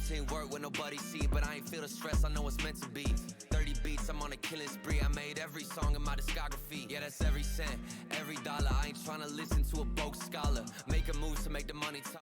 Teamwork when nobody see, but I ain't feel the stress, I know it's meant to be. 30 beats, I'm on a killing spree. I made every song in my discography. Yeah, that's every cent, every dollar. I ain't tryna listen to a broke scholar. Making moves to make the money talk.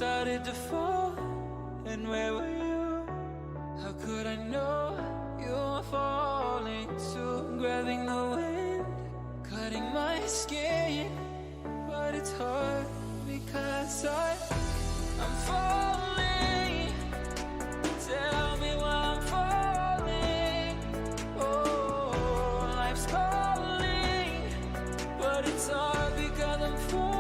started to fall, and where were you? How could I know you were falling too? Grabbing the wind, cutting my skin, but it's hard because I'm falling. Tell me why I'm falling. Oh, life's calling, but it's hard because I'm falling.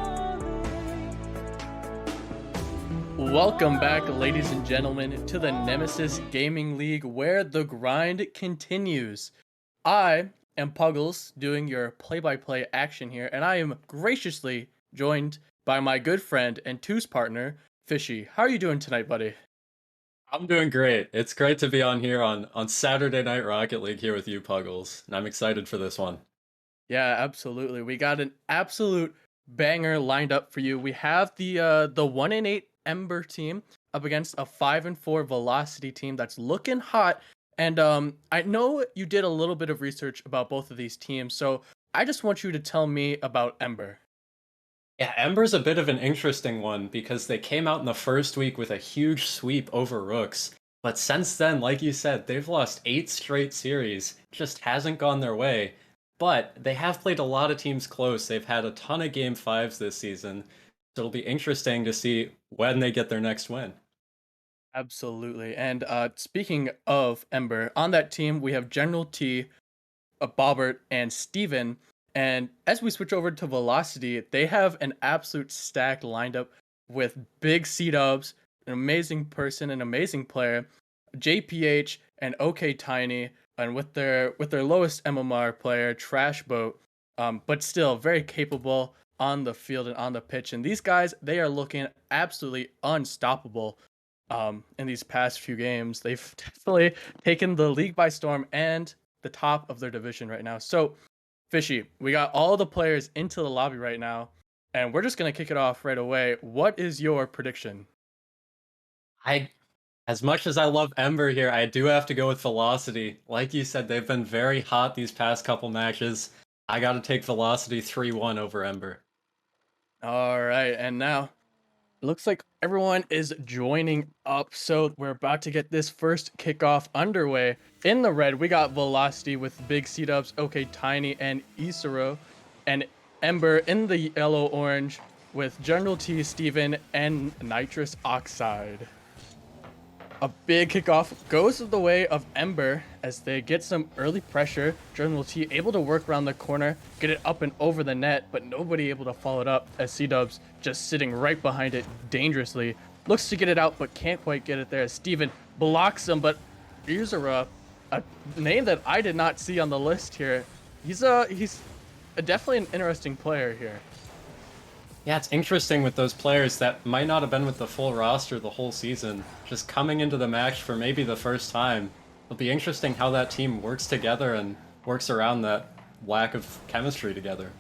Welcome back, ladies and gentlemen, to the Nemesis Gaming League, where the grind continues. I am Puggles, doing your play-by-play action here, and I am graciously joined by my good friend and twos partner, Fishy. How are you doing tonight, buddy? I'm doing great. It's great to be on here on Saturday Night Rocket League here with you, Puggles, and I'm excited for this one. Yeah, absolutely. We got an absolute banger lined up for you. We have the 1-8 Ember team up against a 5-4 Velocity team that's looking hot. And I know you did a little bit of research about both of these teams, so I just want you to tell me about Ember. Yeah, Ember's a bit of an interesting one because they came out in the first week with a huge sweep over Rooks. But since then, like you said, they've lost 8 straight series. Just hasn't gone their way. But they have played a lot of teams close. They've had a ton of Game 5s this season. So it'll be interesting to see when they get their next win. Absolutely. And speaking of Ember, on that team we have General T, Bobbert, and Steven. And as we switch over to Velocity, they have an absolute stack lined up with Big C-Dubs, an amazing person, an amazing player, JPH, and OK Tiny, and with their lowest MMR player, Trash Boat, but still very capable on the field and on the pitch. And these guys, they are looking absolutely unstoppable in these past few games. They've definitely taken the league by storm and the top of their division right now. So, Fishy, we got all the players into the lobby right now, and we're just going to kick it off right away. What is your prediction? As much as I love Ember here, I do have to go with Velocity. Like you said, they've been very hot these past couple matches. I got to take Velocity 3-1 over Ember. All right, and now it looks like everyone is joining up, so we're about to get this first kickoff underway. In the red, we got Velocity with Big C-Dubs, OK Tiny, and Isaro, and Ember in the yellow-orange with General T, Steven, and Nitrous Oxide. A big kickoff goes the way of Ember as they get some early pressure. General T able to work around the corner, get it up and over the net, but nobody able to follow it up as C-Dubs just sitting right behind it dangerously. Looks to get it out, but can't quite get it there as Steven blocks him, but Uzura, a name that I did not see on the list here. He's definitely an interesting player here. Yeah, it's interesting with those players that might not have been with the full roster the whole season, just coming into the match for maybe the first time. It'll be interesting how that team works together and works around that lack of chemistry together.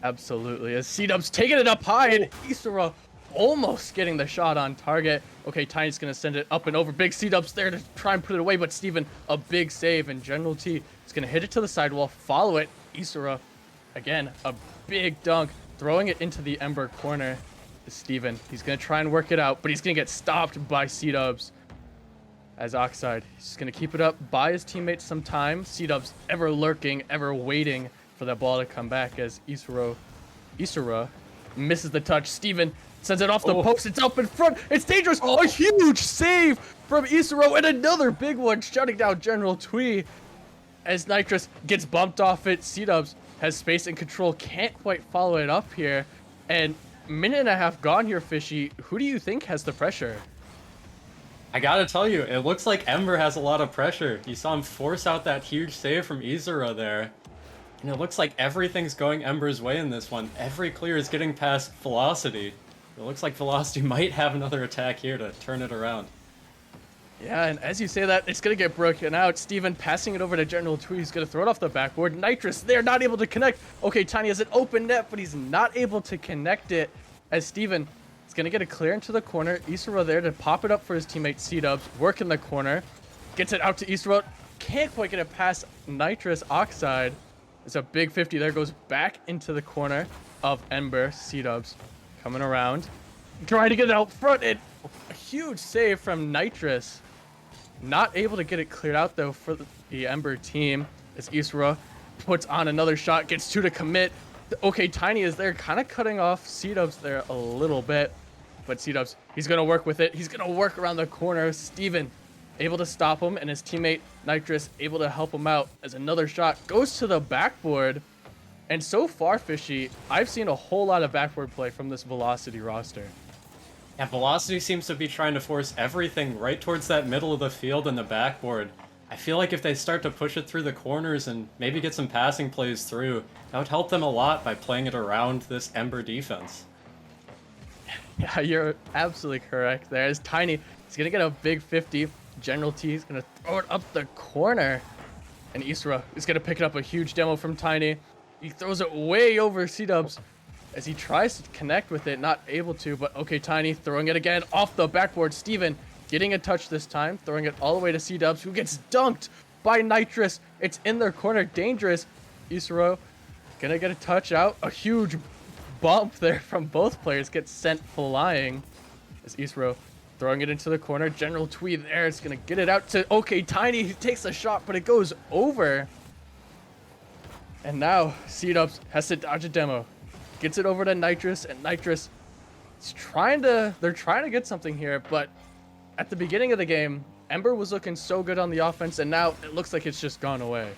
Absolutely, as C-Dub's taking it up high, and Isura almost getting the shot on target. Okay, Tiny's gonna send it up and over. Big C-Dub's there to try and put it away, but Steven, a big save, and General T is gonna hit it to the sidewall, follow it. Isura, again, a big dunk, throwing it into the Ember corner. Steven, he's gonna try and work it out, but he's gonna get stopped by C-Dubs. As Oxide, he's gonna keep it up, buy his teammates some time. C-Dubs ever lurking, ever waiting for that ball to come back as Isura misses the touch. Steven sends it off the post. It's up in front. It's dangerous. A huge save from Isura, and another big one shutting down General Twee as Nitrous gets bumped off it. C-Dubs has space and control, can't quite follow it up here. And minute and a half gone here, Fishy. Who do you think has the pressure? I gotta tell you, it looks like Ember has a lot of pressure. You saw him force out that huge save from Isura there. And it looks like everything's going Ember's way in this one. Every clear is getting past Velocity. It looks like Velocity might have another attack here to turn it around. Yeah, and as you say that, it's going to get broken out. Steven passing it over to General Twee. He's going to throw it off the backboard. Nitrous, they're not able to connect. Okay, Tiny has an open net, but he's not able to connect it as Steven is going to get a clear into the corner. Isaro there to pop it up for his teammate C-Dubs. Work in the corner. Gets it out to Isaro. Can't quite get it past Nitrous Oxide. It's a big 50 there. Goes back into the corner of Ember. C-Dubs coming around. trying to get it out front, and a huge save from Nitrous. Not able to get it cleared out though for the Ember team as Isra puts on another shot, gets 2 to commit. Okay, Tiny is there, kind of cutting off C-Dubs there a little bit, but C-Dubs, he's gonna work with it. He's gonna work around the corner. Steven able to stop him, and his teammate Nitrous able to help him out as another shot goes to the backboard. And so far, Fishy, I've seen a whole lot of backboard play from this Velocity roster. Yeah, Velocity seems to be trying to force everything right towards that middle of the field and the backboard. I feel like if they start to push it through the corners and maybe get some passing plays through, that would help them a lot by playing it around this Ember defense. Yeah, you're absolutely correct there. As Tiny, he's going to get a big 50. General T is going to throw it up the corner. And Isra is going to pick up a huge demo from Tiny. He throws it way over C-Dubs as he tries to connect with it, not able to, but okay, Tiny throwing it again off the backboard. Steven getting a touch this time, throwing it all the way to C-Dubs, who gets dunked by Nitrous. It's in their corner, dangerous. Isra gonna get a touch out. A huge bump there from both players gets sent flying as Isra throwing it into the corner. General Tweed there is gonna get it out to okay, Tiny. He takes a shot, but it goes over. And now C-Dubs has to dodge a demo. Gets it over to Nitrous, and Nitrous is they're trying to get something here, but at the beginning of the game, Ember was looking so good on the offense, and now it looks like it's just gone away.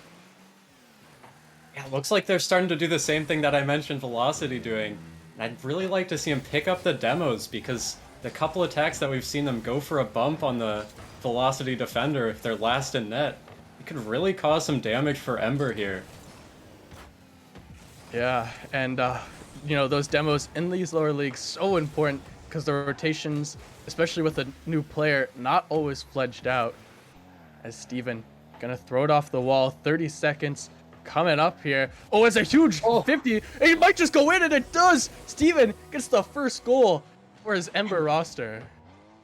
Yeah, it looks like they're starting to do the same thing that I mentioned Velocity doing. And I'd really like to see them pick up the demos, because the couple attacks that we've seen them go for a bump on the Velocity defender if they're last in net, it could really cause some damage for Ember here. Yeah, and you know, those demos in these lower leagues so important because the rotations, especially with a new player, not always fledged out. As Steven gonna throw it off the wall, 30 seconds coming up here. Oh, it's a huge 50. It might just go in, and it does. Steven gets the first goal for his Ember roster.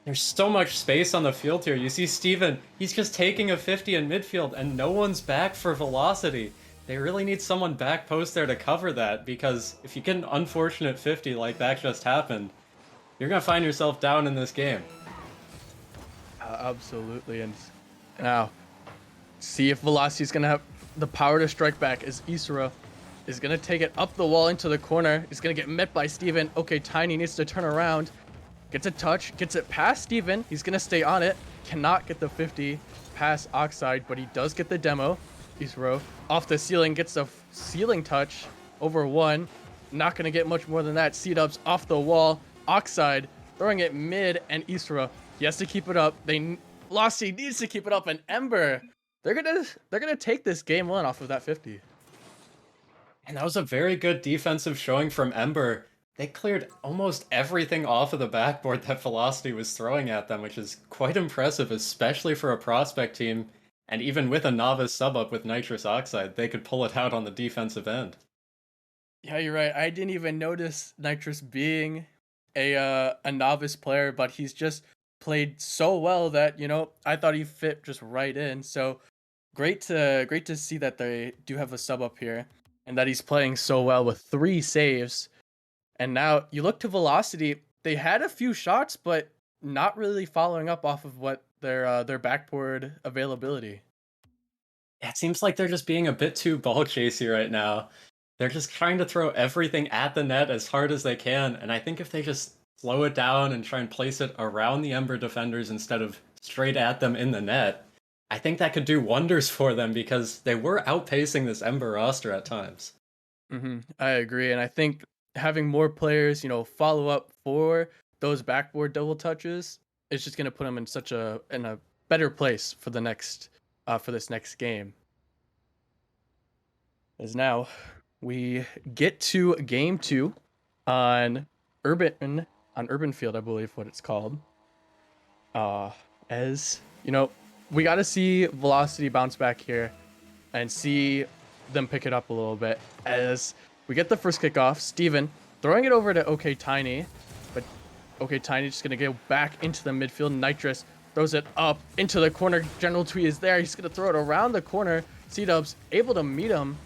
There's so much space on the field here. You see Steven, he's just taking a 50 in midfield, and no one's back for Velocity. They really need someone back post there to cover that, because if you get an unfortunate 50 like that just happened, you're going to find yourself down in this game. Absolutely. And now, see if Velocity's going to have the power to strike back, as Isra is going to take it up the wall into the corner. He's going to get met by Steven. Okay, Tiny needs to turn around. Gets a touch, gets it past Steven. He's going to stay on it. Cannot get the 50 past Oxide, but he does get the demo. Isra off the ceiling, gets a ceiling touch over 1. Not going to get much more than that. C-Dubs off the wall. Oxide throwing it mid, and Isra, he has to keep it up. Velocity needs to keep it up, and Ember, they're gonna take this game 1 off of that 50. And that was a very good defensive showing from Ember. They cleared almost everything off of the backboard that Velocity was throwing at them, which is quite impressive, especially for a prospect team. And even with a novice sub-up with Nitrous Oxide, they could pull it out on the defensive end. Yeah, you're right. I didn't even notice Nitrous being a novice player, but he's just played so well that, you know, I thought he fit just right in. So great to see that they do have a sub up here, and that he's playing so well with 3 saves. And now you look to Velocity. They had a few shots, but not really following up off of what their backboard availability. It seems like they're just being a bit too ball chasey right now. They're just trying to throw everything at the net as hard as they can, and I think if they just slow it down and try and place it around the Ember defenders instead of straight at them in the net, I think that could do wonders for them, because they were outpacing this Ember roster at times. I agree, and I think having more players, you know, follow up for those backboard double touches, it's just gonna put them in a better place for the next for this next game. As now we get to game 2 on Urban Field, I believe what it's called. As you know, we got to see Velocity bounce back here and see them pick it up a little bit. As we get the first kickoff, Steven throwing it over to OK Tiny, but OK Tiny just gonna go back into the midfield. Nitrous throws it up into the corner. General Twee is there. He's gonna throw it around the corner. C-Dubs able to meet him.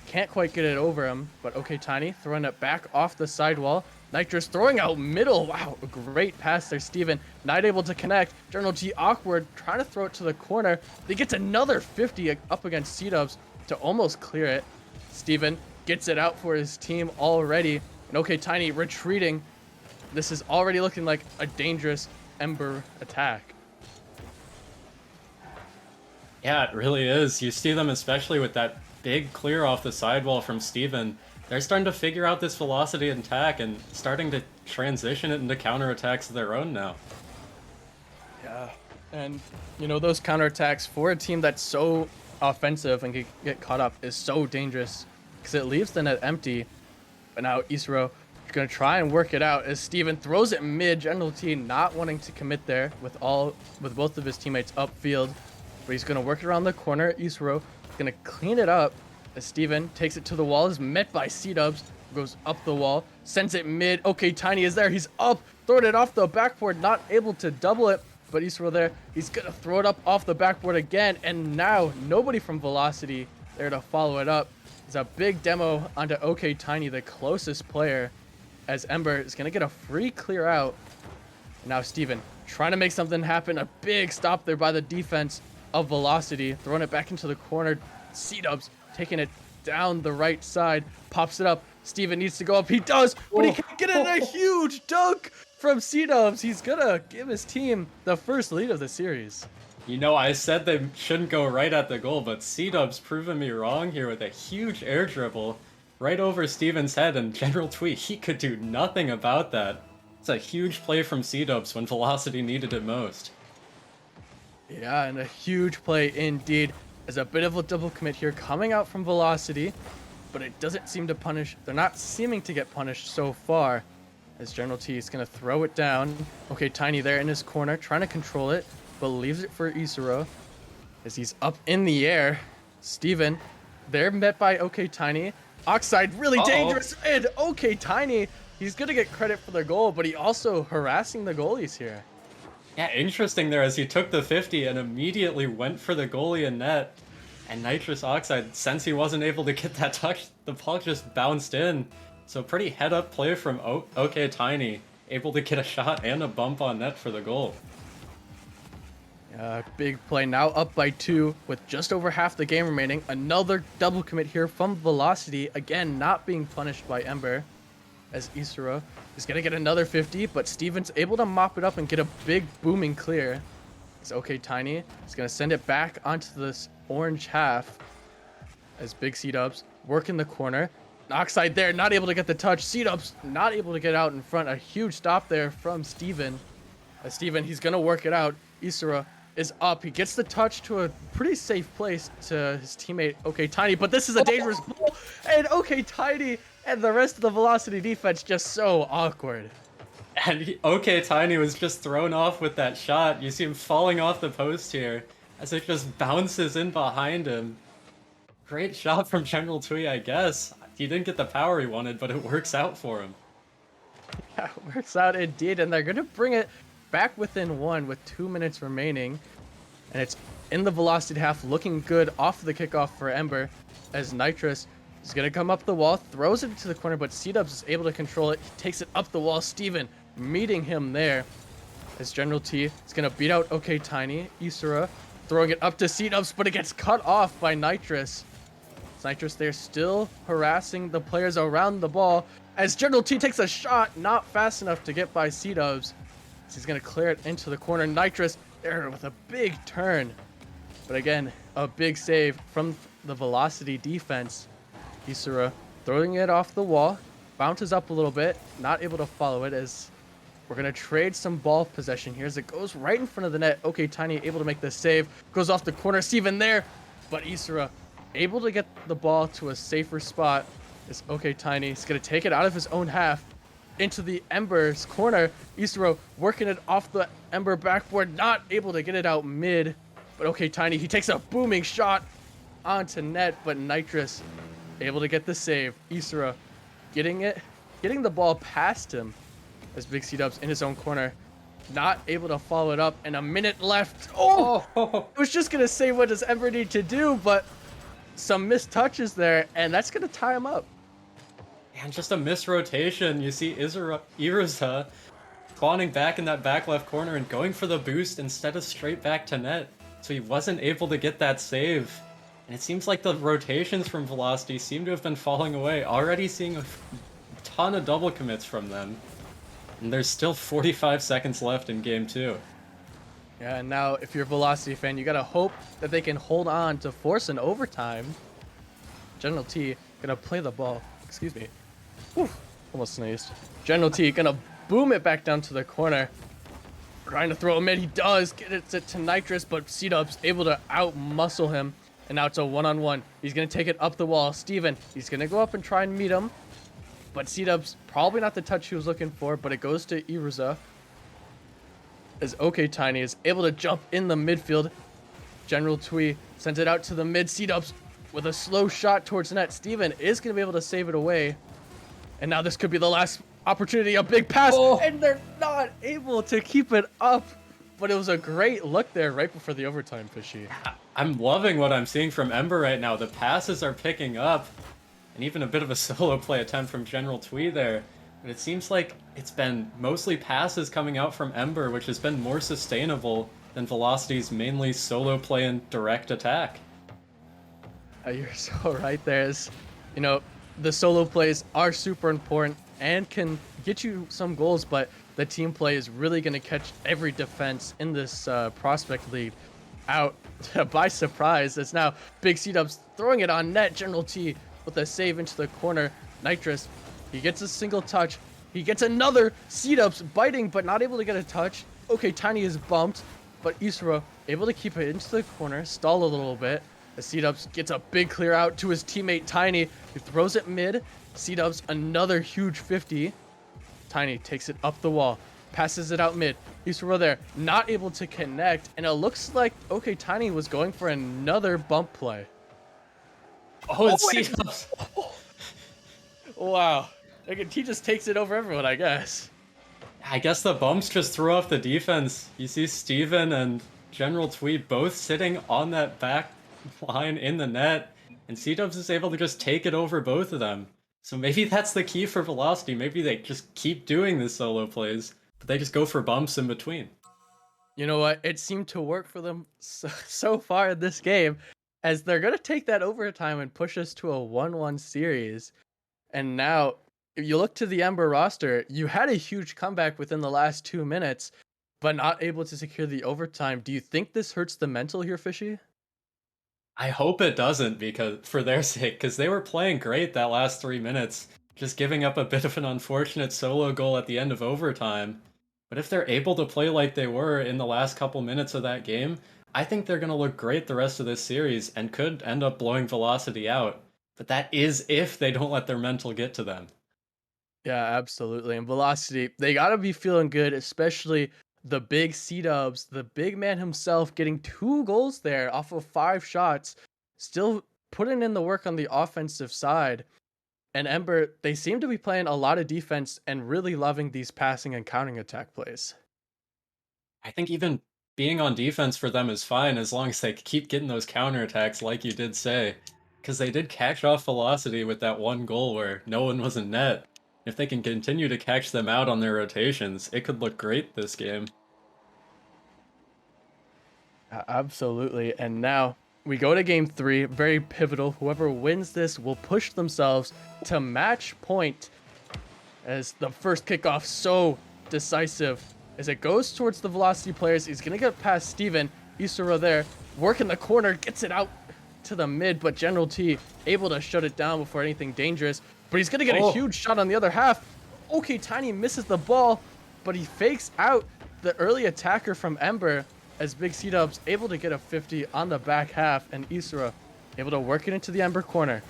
Can't quite get it over him, but OK Tiny throwing it back off the sidewall. Nitrous throwing out middle. Wow, a great pass there, Steven. Not able to connect. General T awkward, trying to throw it to the corner. He gets another 50 up against C-Dubs to almost clear it. Steven gets it out for his team already. And OK Tiny retreating. This is already looking like a dangerous Ember attack. Yeah, it really is. You see them especially with that big clear off the sidewall from Steven. They're starting to figure out this velocity attack and starting to transition it into counterattacks of their own now. Yeah, and you know, those counterattacks for a team that's so offensive and can get caught up is so dangerous because it leaves the net empty. But now Isuro is going to try and work it out as Steven throws it mid. General T not wanting to commit there with both of his teammates upfield. But he's going to work it around the corner. Isuro is going to clean it up as Steven takes it to the wall. Is met by C-Dubs. Goes up the wall. Sends it mid. OK Tiny is there. He's up. Throwing it off the backboard. Not able to double it. But Isuro there. He's going to throw it up off the backboard again. And now nobody from Velocity there to follow it up. It's a big demo onto OK Tiny, the closest player. As Ember is going to get a free clear out. And now Steven trying to make something happen. A big stop there by the defense of Velocity, throwing it back into the corner. C-Dubs taking it down the right side, pops it up. Steven needs to go up. He does, but he can get in a huge dunk from C-Dubs. He's gonna give his team the first lead of the series. You know, I said they shouldn't go right at the goal, but C-Dub's proven me wrong here with a huge air dribble right over Steven's head, and General Tweet, he could do nothing about that. It's a huge play from C-Dubs when Velocity needed it most. Yeah, and a huge play indeed. There's a bit of a double commit here coming out from Velocity, but it doesn't seem to punish. They're not seeming to get punished so far, as General T is going to throw it down. OK Tiny there in his corner, trying to control it, but leaves it for Isuro as he's up in the air. Steven, they're met by OK Tiny. Oxide really dangerous, and OK Tiny, he's going to get credit for the goal, but he also harassing the goalies here. Yeah, interesting there as he took the 50 and immediately went for the goalie in net. And Nitrous Oxide, since he wasn't able to get that touch, the puck just bounced in. So pretty head-up play from OK Tiny, able to get a shot and a bump on net for the goal. Big play now up by 2 with just over half the game remaining. Another double commit here from Velocity, again not being punished by Ember. As Isuro is going to get another 50, but Steven's able to mop it up and get a big booming clear. It's OK Tiny. He's going to send it back onto this orange half as Big C-Dubs work in the corner. Oxide there, not able to get the touch. C-Dubs not able to get out in front. A huge stop there from Steven. As Steven, he's going to work it out. Isuro is up. He gets the touch to a pretty safe place to his teammate OK Tiny, but this is a dangerous ball. And OK Tiny and the rest of the Velocity defense just so awkward. And OK Tiny was just thrown off with that shot. You see him falling off the post here as it just bounces in behind him. Great shot from General Tui, I guess. He didn't get the power he wanted, but it works out for him. Yeah, it works out indeed, and they're going to bring it back within 1 with 2 minutes remaining. And it's in the Velocity half, looking good off the kickoff for Ember as Nitrous is going to come up the wall, throws it into the corner, but C-Dubs is able to control it. He takes it up the wall. Steven meeting him there as General T is going to beat out OK Tiny. Isura throwing it up to C-Dubs, but it gets cut off by Nitrous. Nitrous there still harassing the players around the ball as General T takes a shot, not fast enough to get by C-Dubs. He's going to clear it into the corner. Nitrous there with a big turn. But again, a big save from the Velocity defense. Isura throwing it off the wall, bounces up a little bit, not able to follow it as we're going to trade some ball possession here as it goes right in front of the net. OK Tiny able to make the save, goes off the corner, Steven there, but Isura able to get the ball to a safer spot as OK Tiny is going to take it out of his own half into the Ember's corner. Isuro working it off the Ember backboard, not able to get it out mid, but OK Tiny, he takes a booming shot onto net, but Nitrous able to get the save. Isura getting the ball past him as Big C-Dubs in his own corner, not able to follow it up, and a minute left. I was just going to say, what does Ember need to do, but some missed touches there, and that's going to tie him up. And just a misrotation. You see Iruza spawning back in that back left corner and going for the boost instead of straight back to net. So he wasn't able to get that save. And it seems like the rotations from Velocity seem to have been falling away. Already seeing a ton of double commits from them. And there's still 45 seconds left in game 2. Yeah, and now if you're a Velocity fan, you gotta hope that they can hold on to force an overtime. General T gonna play the ball. Excuse me. Whew, almost sneezed. General T gonna boom it back down to the corner. Trying to throw him in. He does get it to Nitrous, but C-Dub's able to out-muscle him. And now it's a one-on-one. He's gonna take it up the wall. Steven, he's gonna go up and try and meet him. But C-Dub's probably not the touch he was looking for, but it goes to Iruza. As OK Tiny is able to jump in the midfield. General Twee sends it out to the mid. C-Dubs with a slow shot towards net. Steven is going to be able to save it away. And now this could be the last opportunity. A big pass. Oh. And they're not able to keep it up. But it was a great look there right before the overtime, Fishy. I'm loving what I'm seeing from Ember right now. The passes are picking up. And even a bit of a solo play attempt from General Twee there. But it seems like it's been mostly passes coming out from Ember, which has been more sustainable than Velocity's mainly solo play and direct attack. You're so right there. You know, the solo plays are super important and can get you some goals, but the team play is really going to catch every defense in this prospect league out by surprise. It's now Big C-Dubs throwing it on net. General T with a save into the corner. Nitrous, he gets a single touch. He gets another. C-Dubs biting, but not able to get a touch. Okay, Tiny is bumped, but Isra able to keep it into the corner, stall a little bit. As C-Dubs gets a big clear out to his teammate Tiny, who throws it mid. C-Dubs another huge 50. Tiny takes it up the wall, passes it out mid. Isra there, not able to connect, and it looks like okay Tiny was going for another bump play. Oh, and C-Dubs. Wow. He just takes it over everyone, I guess. I guess the bumps just threw off the defense. You see Steven and General Twee both sitting on that back line in the net, and C-Dubs is able to just take it over both of them. So maybe that's the key for Velocity. Maybe they just keep doing the solo plays, but they just go for bumps in between. You know what? It seemed to work for them so far in this game, as they're going to take that overtime and push us to a 1-1 series. And now, if you look to the Ember roster, you had a huge comeback within the last 2 minutes, but not able to secure the overtime. Do you think this hurts the mental here, Fishy? I hope it doesn't, because for their sake, because they were playing great that last 3 minutes, just giving up a bit of an unfortunate solo goal at the end of overtime. But if they're able to play like they were in the last couple minutes of that game, I think they're going to look great the rest of this series and could end up blowing Velocity out. But that is if they don't let their mental get to them. Yeah, absolutely. And Velocity, they got to be feeling good, especially the big C-Dubs, the big man himself getting 2 goals there off of 5 shots, still putting in the work on the offensive side. And Ember, they seem to be playing a lot of defense and really loving these passing and countering attack plays. I think even being on defense for them is fine as long as they keep getting those counterattacks like you did say. Because they did catch off Velocity with that 1 goal where no one was in net. If they can continue to catch them out on their rotations, it could look great this game. Absolutely. And now we go to game 3, very pivotal. Whoever wins this will push themselves to match point, as the first kickoff so decisive as it goes towards the Velocity players. He's going to get past Steven. Isura there, working the corner, gets it out to the mid, but General T able to shut it down before anything dangerous. But he's going to get a huge shot on the other half. Okay, Tiny misses the ball, but he fakes out the early attacker from Ember, as Big C-Dubs able to get a 50 on the back half, and Isra able to work it into the Ember corner.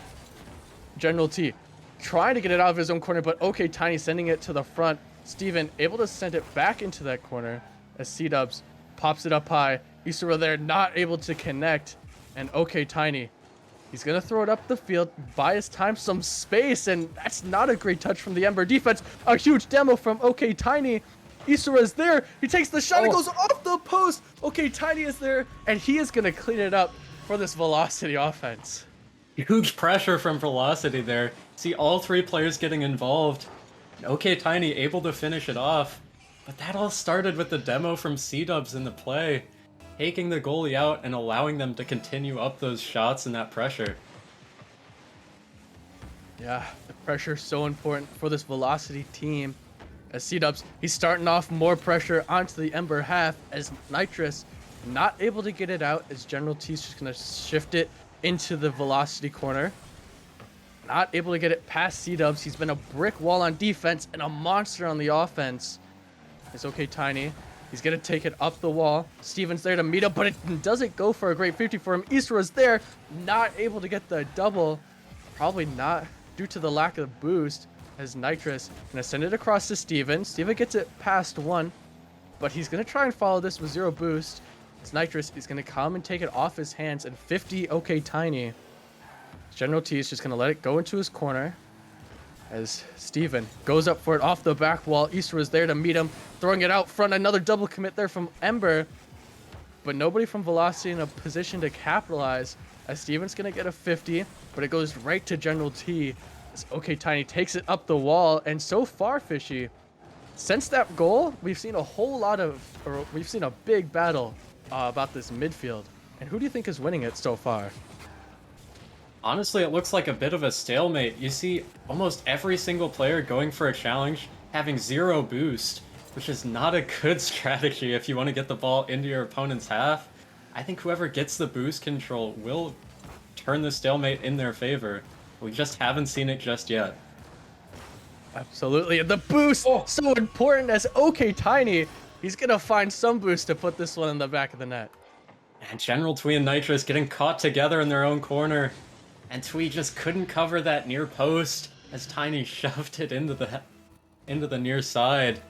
General T trying to get it out of his own corner, but okay, Tiny sending it to the front. Steven able to send it back into that corner as C-Dubs pops it up high. Isra there not able to connect, and okay, Tiny, he's going to throw it up the field, buy his time some space, and that's not a great touch from the Ember defense. A huge demo from okay, Tiny. Isra is there. He takes the shot. It goes off the post. Okay, Tiny is there, and he is going to clean it up for this Velocity offense. Huge pressure from Velocity there. See all three players getting involved. Okay, Tiny able to finish it off. But that all started with the demo from C-Dubs in the play, taking the goalie out and allowing them to continue up those shots and that pressure. Yeah, the pressure is so important for this Velocity team. As C-Dubs, he's starting off more pressure onto the Ember half as Nitrous not able to get it out as General T's just going to shift it into the Velocity corner. Not able to get it past C-Dubs. He's been a brick wall on defense and a monster on the offense. It's okay, Tiny. He's going to take it up the wall. Steven's there to meet up, but it doesn't go for a great 50 for him. Isura's there, not able to get the double. Probably not due to the lack of boost, as Nitrous going to send it across to Steven. Steven gets it past one, but he's going to try and follow this with 0 boost. It's Nitrous is going to come and take it off his hands, and 50 okay Tiny. General T is just going to let it go into his corner as Steven goes up for it off the back wall. Easter is there to meet him, throwing it out front. Another double commit there from Ember, but nobody from Velocity in a position to capitalize as Steven's going to get a 50, but it goes right to General T. As okay Tiny takes it up the wall, and so far, Fishy, since that goal, we've seen a big battle about this midfield. And who do you think is winning it so far? Honestly, it looks like a bit of a stalemate. You see almost every single player going for a challenge, having 0 boost, which is not a good strategy if you want to get the ball into your opponent's half. I think whoever gets the boost control will turn the stalemate in their favor. We just haven't seen it just yet. Absolutely, and the boost, so important as okay Tiny. He's going to find some boost to put this one in the back of the net. And General Twee and Nitrous getting caught together in their own corner. And Twee just couldn't cover that near post as Tiny shoved it into the near side.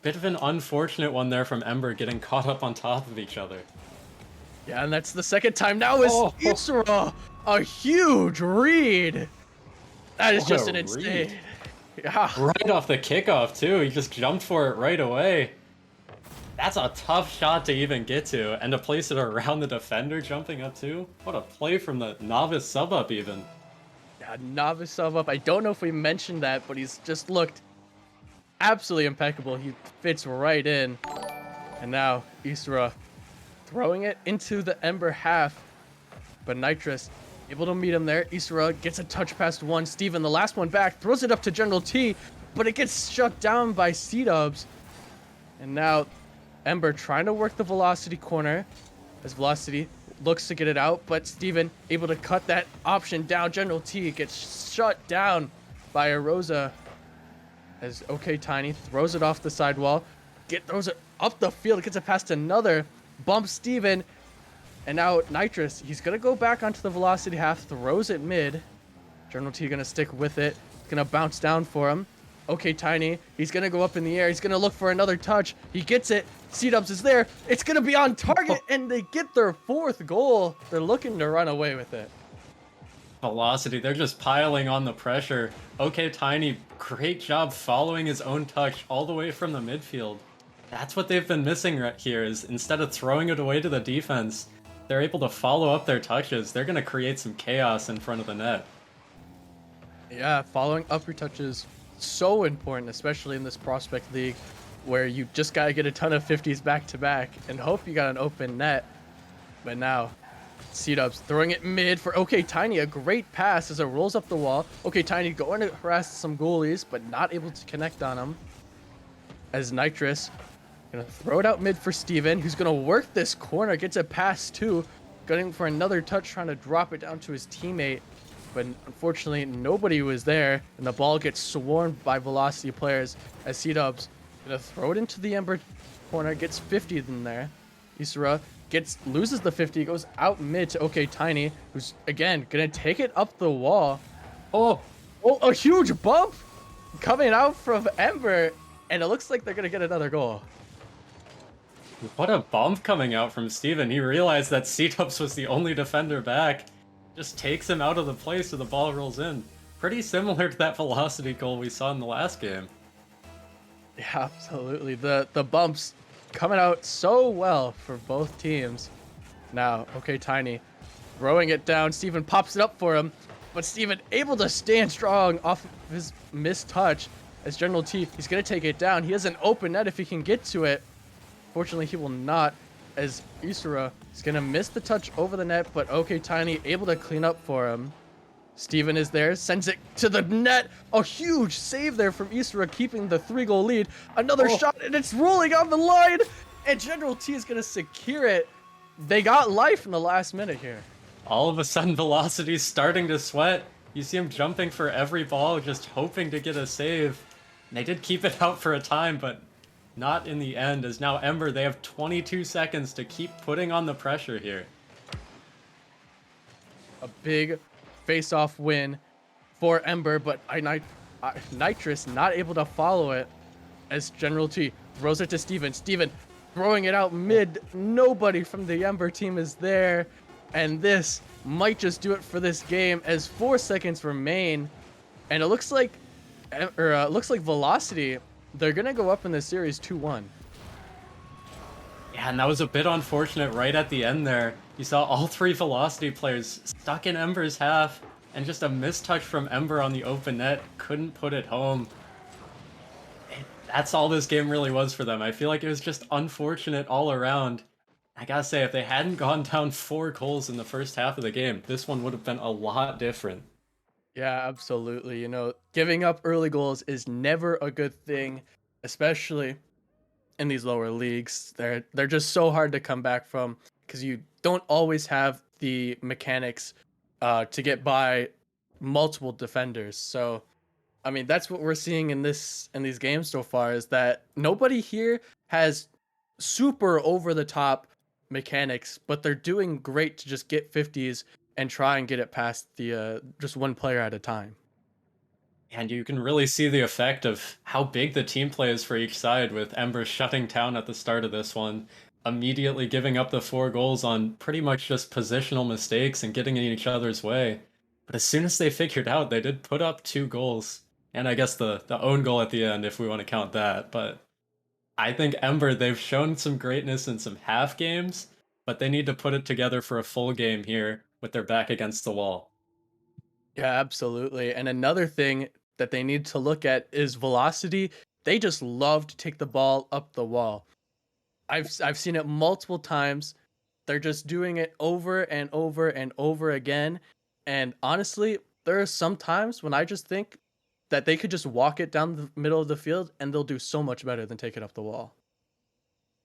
Bit of an unfortunate one there from Ember getting caught up on top of each other. Yeah, and that's the second time now is Isura. A huge read. That is just an insane. Yeah. Right off the kickoff too. He just jumped for it right away. That's a tough shot to even get to, and to place it around the defender jumping up too. What a play from the novice sub up even. Yeah, novice sub up. I don't know if we mentioned that, but he's just looked absolutely impeccable. He fits right in. And now Isra throwing it into the Ember half, but Nitrous able to meet him there. Isra gets a touch past one. Steven, the last one back, throws it up to General T, but it gets shut down by C-Dubs. And now Ember trying to work the Velocity corner as Velocity looks to get it out, but Steven able to cut that option down. General T gets shut down by Arosa as okay Tiny throws it off the sidewall, throws it up the field, gets it past another, bumps Steven, and now Nitrous, he's going to go back onto the Velocity half, throws it mid. General T going to stick with it, going to bounce down for him. Okay, Tiny, he's going to go up in the air. He's going to look for another touch. He gets it. C-Dubs is there. It's going to be on target, and they get their 4th goal. They're looking to run away with it. Velocity, they're just piling on the pressure. Okay, Tiny, great job following his own touch all the way from the midfield. That's what they've been missing right here, is instead of throwing it away to the defense, they're able to follow up their touches. They're going to create some chaos in front of the net. Yeah, following up your touches, so important, especially in this Prospect League, where you just got to get a ton of 50s back to back and hope you got an open net. But now C-Dubs throwing it mid for okay Tiny, a great pass as it rolls up the wall. Okay Tiny going to harass some goalies, but not able to connect on them. As Nitrous gonna throw it out mid for Steven, who's gonna work this corner, gets a pass too, going for another touch, trying to drop it down to his teammate. But unfortunately, nobody was there, and the ball gets swarmed by Velocity players as C-Dubs gonna throw it into the Ember corner, gets 50 in there. Isura loses the 50, goes out mid to okay Tiny, who's again gonna take it up the wall. Oh, a huge bump coming out from Ember, and it looks like they're gonna get another goal. What a bump coming out from Steven. He realized that C-Dubs was the only defender back. Just takes him out of the play so the ball rolls in. Pretty similar to that Velocity goal we saw in the last game. Yeah, absolutely. The bumps coming out so well for both teams. Now, okay Tiny throwing it down. Steven pops it up for him. but Steven able to stand strong off of his missed touch as General T, he's going to take it down. He has an open net if he can get to it. Fortunately, he will not, as Isura is going to miss the touch over the net, but OK Tiny able to clean up for him. Steven is there, sends it to the net. A huge save there from Isura, keeping the 3-goal lead. Another shot, and it's rolling on the line, and General T is going to secure it. They got life in the last minute here. All of a sudden, Velocity's starting to sweat. You see him jumping for every ball, just hoping to get a save. And they did keep it out for a time, but not in the end, as now Ember, they have 22 seconds to keep putting on the pressure here. A big face-off win for Ember, but Nitrous not able to follow it as General T throws it to Steven. Steven throwing it out mid. Nobody from the Ember team is there, and this might just do it for this game as 4 seconds remain, and it looks like Velocity, they're gonna go up in this series 2-1. Yeah, and that was a bit unfortunate right at the end there. You saw all 3 Velocity players stuck in Ember's half, and just a mistouch from Ember on the open net couldn't put it home. That's all this game really was for them. I feel like it was just unfortunate all around. I gotta say, if they hadn't gone down 4 goals in the first half of the game, this one would have been a lot different. Yeah, absolutely. You know, giving up early goals is never a good thing, especially in these lower leagues. They're just so hard to come back from because you don't always have the mechanics to get by multiple defenders. So, I mean, that's what we're seeing in these games so far, is that nobody here has super over the top mechanics, but they're doing great to just get 50s and try and get it past the just one player at a time. And you can really see the effect of how big the team play is for each side, with Ember shutting down at the start of this one, immediately giving up the 4 goals on pretty much just positional mistakes and getting in each other's way. But as soon as they figured out, they did put up 2 goals. And I guess the own goal at the end, if we want to count that. But I think Ember, they've shown some greatness in some half games, but they need to put it together for a full game here with their back against the wall. Yeah, absolutely. And another thing that they need to look at is Velocity. They just love to take the ball up the wall. I've seen it multiple times. They're just doing it over and over and over again. And honestly, there are some times when I just think that they could just walk it down the middle of the field and they'll do so much better than take it up the wall.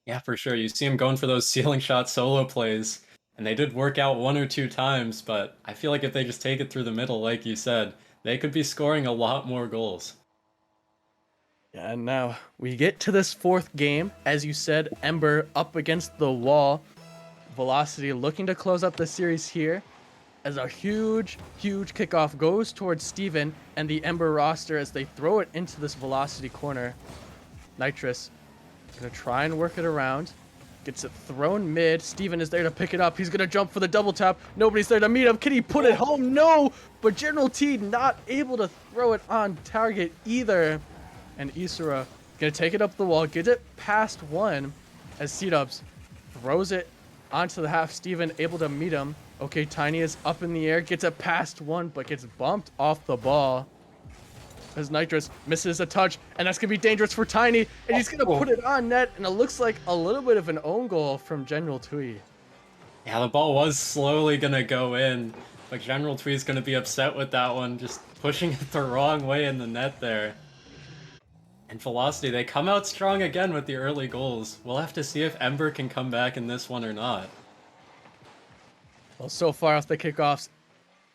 Yeah, for sure. You see them going for those ceiling shot solo plays, and they did work out 1 or 2 times, but I feel like if they just take it through the middle, like you said, they could be scoring a lot more goals. Yeah, and now we get to this 4th game. As you said, Ember up against the wall. Velocity looking to close up the series here, as a huge kickoff goes towards Steven and the Ember roster as they throw it into this Velocity corner. Nitrous gonna try and work it around. Gets it thrown mid. Steven is there to pick it up. He's gonna jump for the double tap. Nobody's there to meet him. Can he put it home? No! But General T not able to throw it on target either. And Isura gonna take it up the wall, get it past one as C-Dubs throws it onto the half. Steven able to meet him. Okay, Tiny is up in the air, gets it past one, but gets bumped off the ball as Nitrous misses a touch, and that's gonna be dangerous for Tiny, and he's gonna put it on net, and it looks like a little bit of an own goal from General Twee. Yeah, the ball was slowly gonna go in, but General Twee's gonna be upset with that one, just pushing it the wrong way in the net there. And Velocity, they come out strong again with the early goals. We'll have to see if Ember can come back in this one or not. Well, so far off the kickoffs,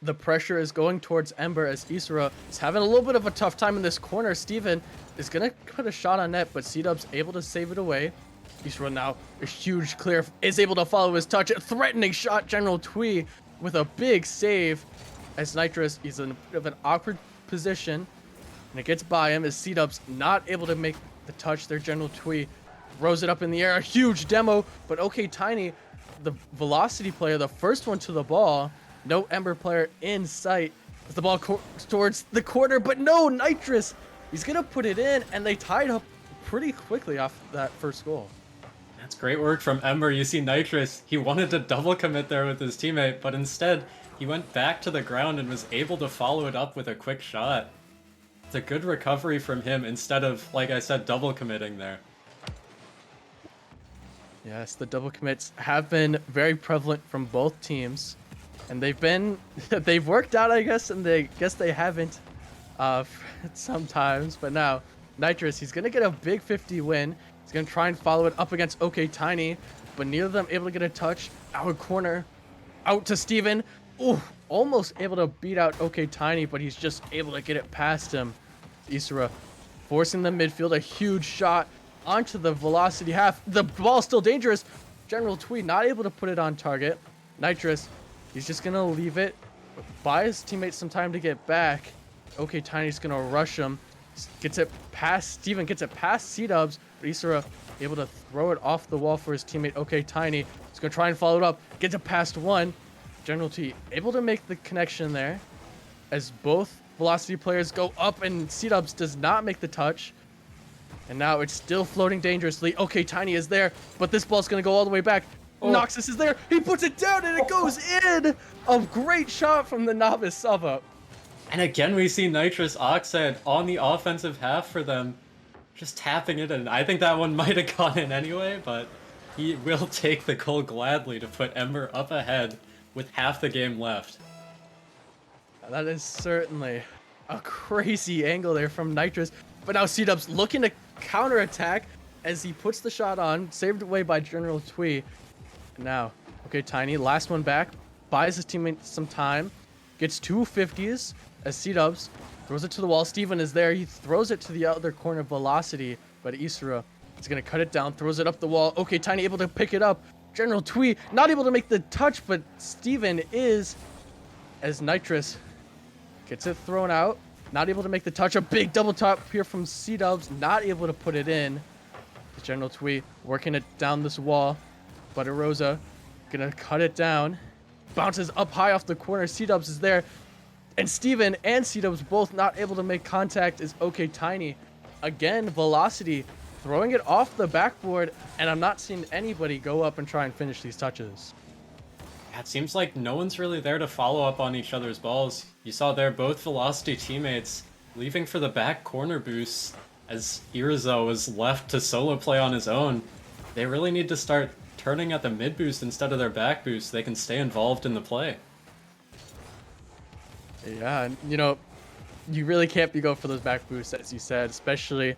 the pressure is going towards Ember as Isura is having a little bit of a tough time in this corner. Steven is going to put a shot on net, but C-Dub's able to save it away. Isura now, a huge clear, is able to follow his touch. A threatening shot, General Twee with a big save as Nitrous is in a bit of an awkward position. And it gets by him as C-Dub's not able to make the touch there. General Twee throws it up in the air. A huge demo, but okay, Tiny, the Velocity player, the first one to the ball. No Ember player in sight as the ball towards the corner, but no, Nitrous, he's going to put it in, and they tied up pretty quickly off that first goal. That's great work from Ember. You see Nitrous, he wanted to double commit there with his teammate, but instead He went back to the ground and was able to follow it up with a quick shot. It's a good recovery from him instead of, like I said, double committing there. Yes, the double commits have been very prevalent from both teams, and they've worked out, I guess, and they haven't sometimes. But now Nitrous, he's gonna get a big 50 win. He's gonna try and follow it up against OK Tiny, but neither of them able to get a touch. Our corner out to Steven. Ooh, almost able to beat out OK Tiny, but he's just able to get it past him. Isra forcing the midfield, a huge shot onto the velocity half. The ball's still dangerous. General Twee not able to put it on target. Nitrous, he's just gonna leave it, buy his teammates some time to get back. OK Tiny's gonna rush him. Gets it past Steven, gets it past C-Dubs, but Isra able to throw it off the wall for his teammate OK Tiny. He's gonna try and follow it up, gets it past one. General T able to make the connection there as both velocity players go up, and C-Dubs does not make the touch. And now it's still floating dangerously. OK Tiny is there, but this ball's gonna go all the way back. Noxus is there, he puts it down and it goes in! A great shot from the novice sub-up. And again, we see Nitrous Oxide on the offensive half for them, just tapping it in. I think that one might have gone in anyway, but he will take the goal gladly to put Ember up ahead with half the game left. That is certainly a crazy angle there from Nitrous. But now C-Dubs looking to counterattack as he puts the shot on, saved away by General Twee. Now, OK Tiny, last one back, buys his teammate some time, gets 2 50s as C-Dubs throws it to the wall. Steven is there, he throws it to the other corner, Velocity, but Isra is going to cut it down, throws it up the wall. OK Tiny able to pick it up. General Twee not able to make the touch, but Steven is, as Nitrous gets it thrown out. Not able to make the touch. A big double top here from C-Dubs. Not able to put it in. General Twee working it down this wall. Butter Rosa gonna cut it down. Bounces up high off the corner. C-Dubs is there. And Steven and C-Dubs both not able to make contact as OK Tiny. Again, Velocity throwing it off the backboard. And I'm not seeing anybody go up and try and finish these touches. Yeah, it seems like no one's really there to follow up on each other's balls. You saw there both Velocity teammates leaving for the back corner boost as Irizo was left to solo play on his own. They really need to start turning at the mid boost instead of their back boost so they can stay involved in the play. Yeah, and you really can't be going for those back boosts, as you said, especially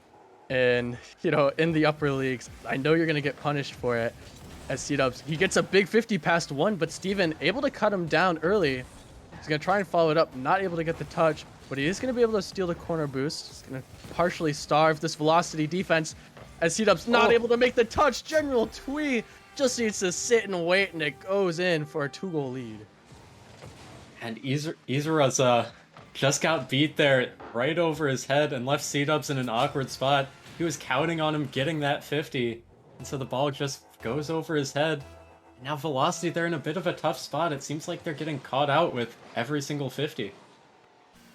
in the upper leagues. I know you're going to get punished for it. As C-Dubs, he gets a big 50 past one, but Steven able to cut him down early. He's going to try and follow it up, not able to get the touch, but he is going to be able to steal the corner boost. He's going to partially starve this Velocity defense as C-Dubs not able to make the touch. General Twee just needs to sit and wait, and it goes in for a 2-goal lead. And Izura's just got beat there right over his head and left C-Dubs in an awkward spot. He was counting on him getting that 50, and so the ball just goes over his head. Now Velocity, they're in a bit of a tough spot. It seems like they're getting caught out with every single 50.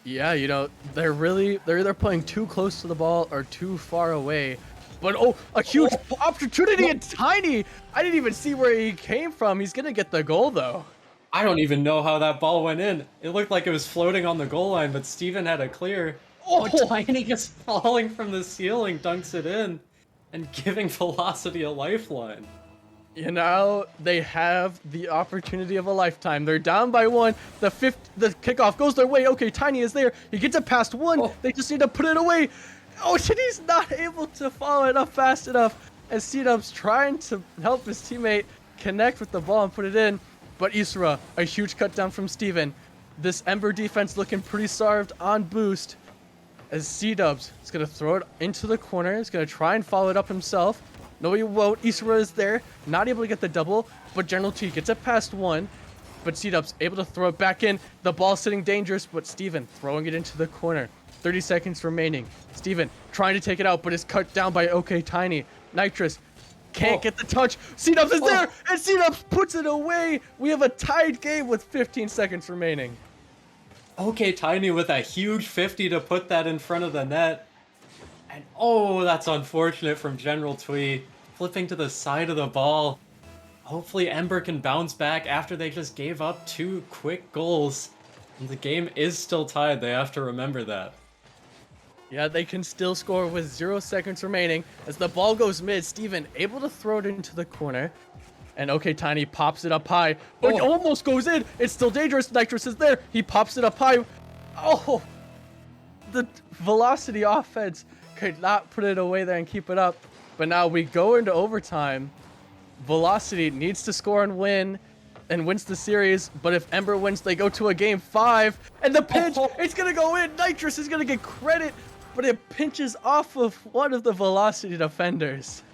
Yeah, they're either playing too close to the ball or too far away. But a huge opportunity, and Tiny! I didn't even see where he came from. He's gonna get the goal though. I don't even know how that ball went in. It looked like it was floating on the goal line, but Steven had a clear. Tiny just falling from the ceiling dunks it in and giving Velocity a lifeline. They have the opportunity of a lifetime. They're down by one. The kickoff goes their way. OK Tiny is there. He gets it past one. They just need to put it away. And he's not able to follow it up fast enough as C-Dub's trying to help his teammate connect with the ball and put it in. But Isra, a huge cut down from Steven. This Ember defense looking pretty starved on boost as C-Dubs is going to throw it into the corner. He's going to try and follow it up himself. No, he won't. Isra is there, not able to get the double, but General T gets it past one. But C-Dub's able to throw it back in. The ball sitting dangerous, but Steven throwing it into the corner. 30 seconds remaining. Steven trying to take it out, but is cut down by OK Tiny. Nitrous can't get the touch. C-Dubs is there, and C-Dubs puts it away. We have a tied game with 15 seconds remaining. OK Tiny with a huge 50 to put that in front of the net. And that's unfortunate from General Twee. Flipping to the side of the ball. Hopefully Ember can bounce back after they just gave up 2 quick goals. And the game is still tied, they have to remember that. Yeah, they can still score with 0 seconds remaining. As the ball goes mid, Steven able to throw it into the corner. And OK Tiny pops it up high. Oh, it almost goes in. It's still dangerous. Nitrous is there. He pops it up high. Oh, the Velocity offense could not put it away there and keep it up. But now we go into overtime. Velocity needs to score and win, and wins the series. But if Ember wins, they go to a game 5. And the pinch, it's going to go in. Nitrous is going to get credit, but it pinches off of one of the Velocity defenders.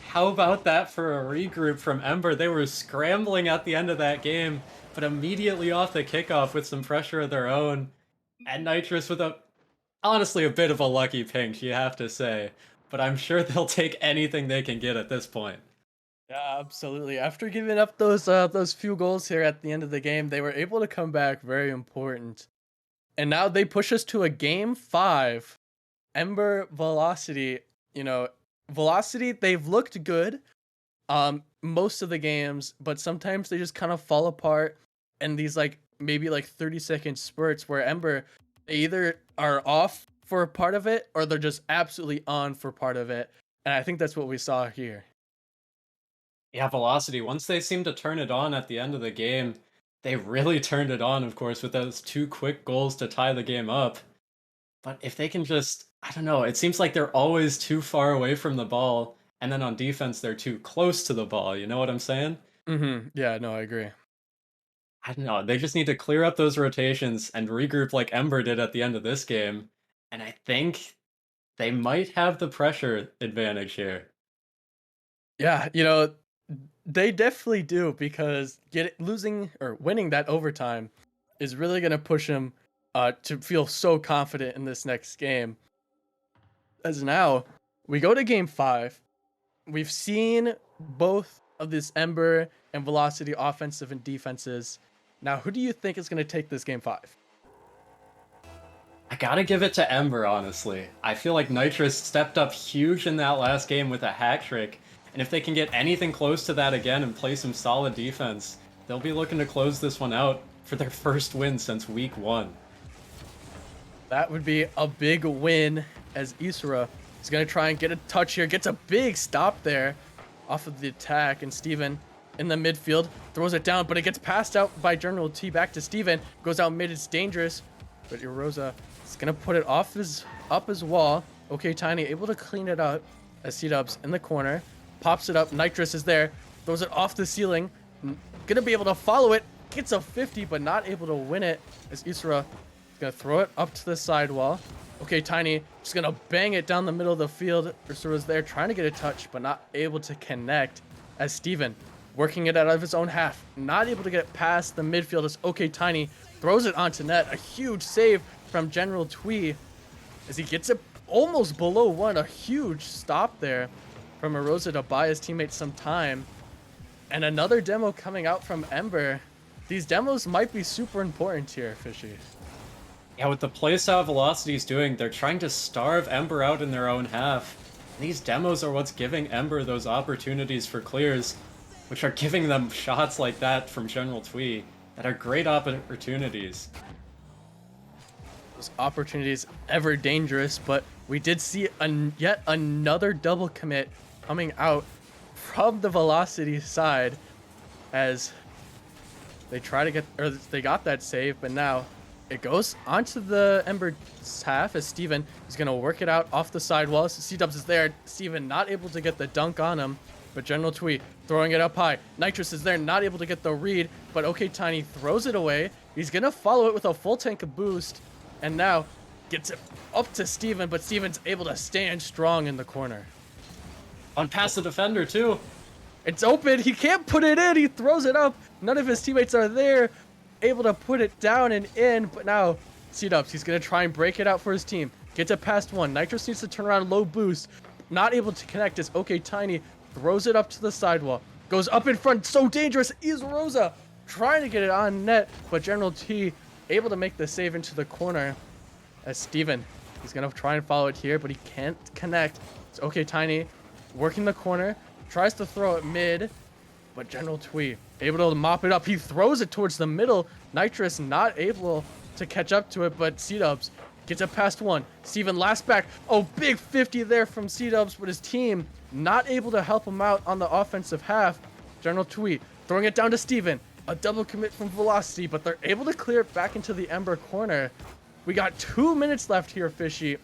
How about that for a regroup from Ember? They were scrambling at the end of that game, but immediately off the kickoff with some pressure of their own. And Nitrous with honestly a bit of a lucky pinch, you have to say. But I'm sure they'll take anything they can get at this point. Yeah, absolutely. After giving up those few goals here at the end of the game, they were able to come back. Very important. And now they push us to a game 5. Ember, Velocity, Velocity, they've looked good most of the games, but sometimes they just kind of fall apart in these maybe 30-second spurts where Ember, they either are off for part of it or they're just absolutely on for part of it. And I think that's what we saw here. Yeah, Velocity, once they seemed to turn it on at the end of the game, they really turned it on, of course, with those 2 quick goals to tie the game up. But if they can just, I don't know, it seems like they're always too far away from the ball, and then on defense, they're too close to the ball. You know what I'm saying? Yeah, no, I agree. I don't know. They just need to clear up those rotations and regroup like Ember did at the end of this game. And I think they might have the pressure advantage here. Yeah, they definitely do, because losing or winning that overtime is really going to push them to feel so confident in this next game. As now, we go to game 5. We've seen both of this Ember and Velocity offensive and defenses. Now, who do you think is going to take this game 5? I gotta give it to Ember, honestly. I feel like Nitrous stepped up huge in that last game with a hat trick, and if they can get anything close to that again and play some solid defense, they'll be looking to close this one out for their first win since week 1. That would be a big win, as Isra is going to try and get a touch here. Gets a big stop there off of the attack, and Steven in the midfield throws it down, but it gets passed out by General T back to Steven. Goes out mid, it's dangerous, but Erosa is going to put it up his wall. OK Tiny able to clean it up as C-Dubs in the corner. Pops it up, Nitrous is there, throws it off the ceiling. Gonna be able to follow it, gets a 50, but not able to win it, as Isra is gonna throw it up to the sidewall. OK Tiny just gonna bang it down the middle of the field. Isra's there trying to get a touch, but not able to connect, as Steven working it out of his own half, not able to get it past the midfield, as OK Tiny throws it onto net. A huge save from General Twee as he gets it almost below 1. A huge stop there from Erosa to buy his teammates some time. And another demo coming out from Ember. These demos might be super important here, Fishy. Yeah, with the playstyle Velocity's doing, they're trying to starve Ember out in their own half. And these demos are what's giving Ember those opportunities for clears, which are giving them shots like that from General Twee that are great opportunities. Those opportunities ever dangerous, but we did see yet another double commit coming out from the Velocity side, as they try to they got that save, but now it goes onto the Ember's half, as Steven is going to work it out off the sidewall. So C-Dubs is there. Steven not able to get the dunk on him, but General Twee throwing it up high. Nitrous is there, not able to get the read, but OK Tiny throws it away. He's going to follow it with a full tank of boost, and now gets it up to Steven, but Steven's able to stand strong in the corner. On past the defender, too. It's open. He can't put it in. He throws it up. None of his teammates are there, able to put it down and in, but now C-Dubs, he's going to try and break it out for his team. Gets it past 1. Nitrous needs to turn around, low boost. Not able to connect as OK Tiny throws it up to the sidewall. Goes up in front. So dangerous. Rosa trying to get it on net, but General T able to make the save into the corner, as Steven, he's going to try and follow it here, but he can't connect. It's OK Tiny working the corner. Tries to throw it mid, but General Twee able to mop it up. He throws it towards the middle. Nitrous not able to catch up to it, but C-Dubs gets it past one. Steven last back. Oh, big 50 there from C-Dubs, but his team not able to help him out on the offensive half. General Twee throwing it down to Steven. A double commit from Velocity, but they're able to clear it back into the Ember corner. We got 2 minutes left here, Fishy.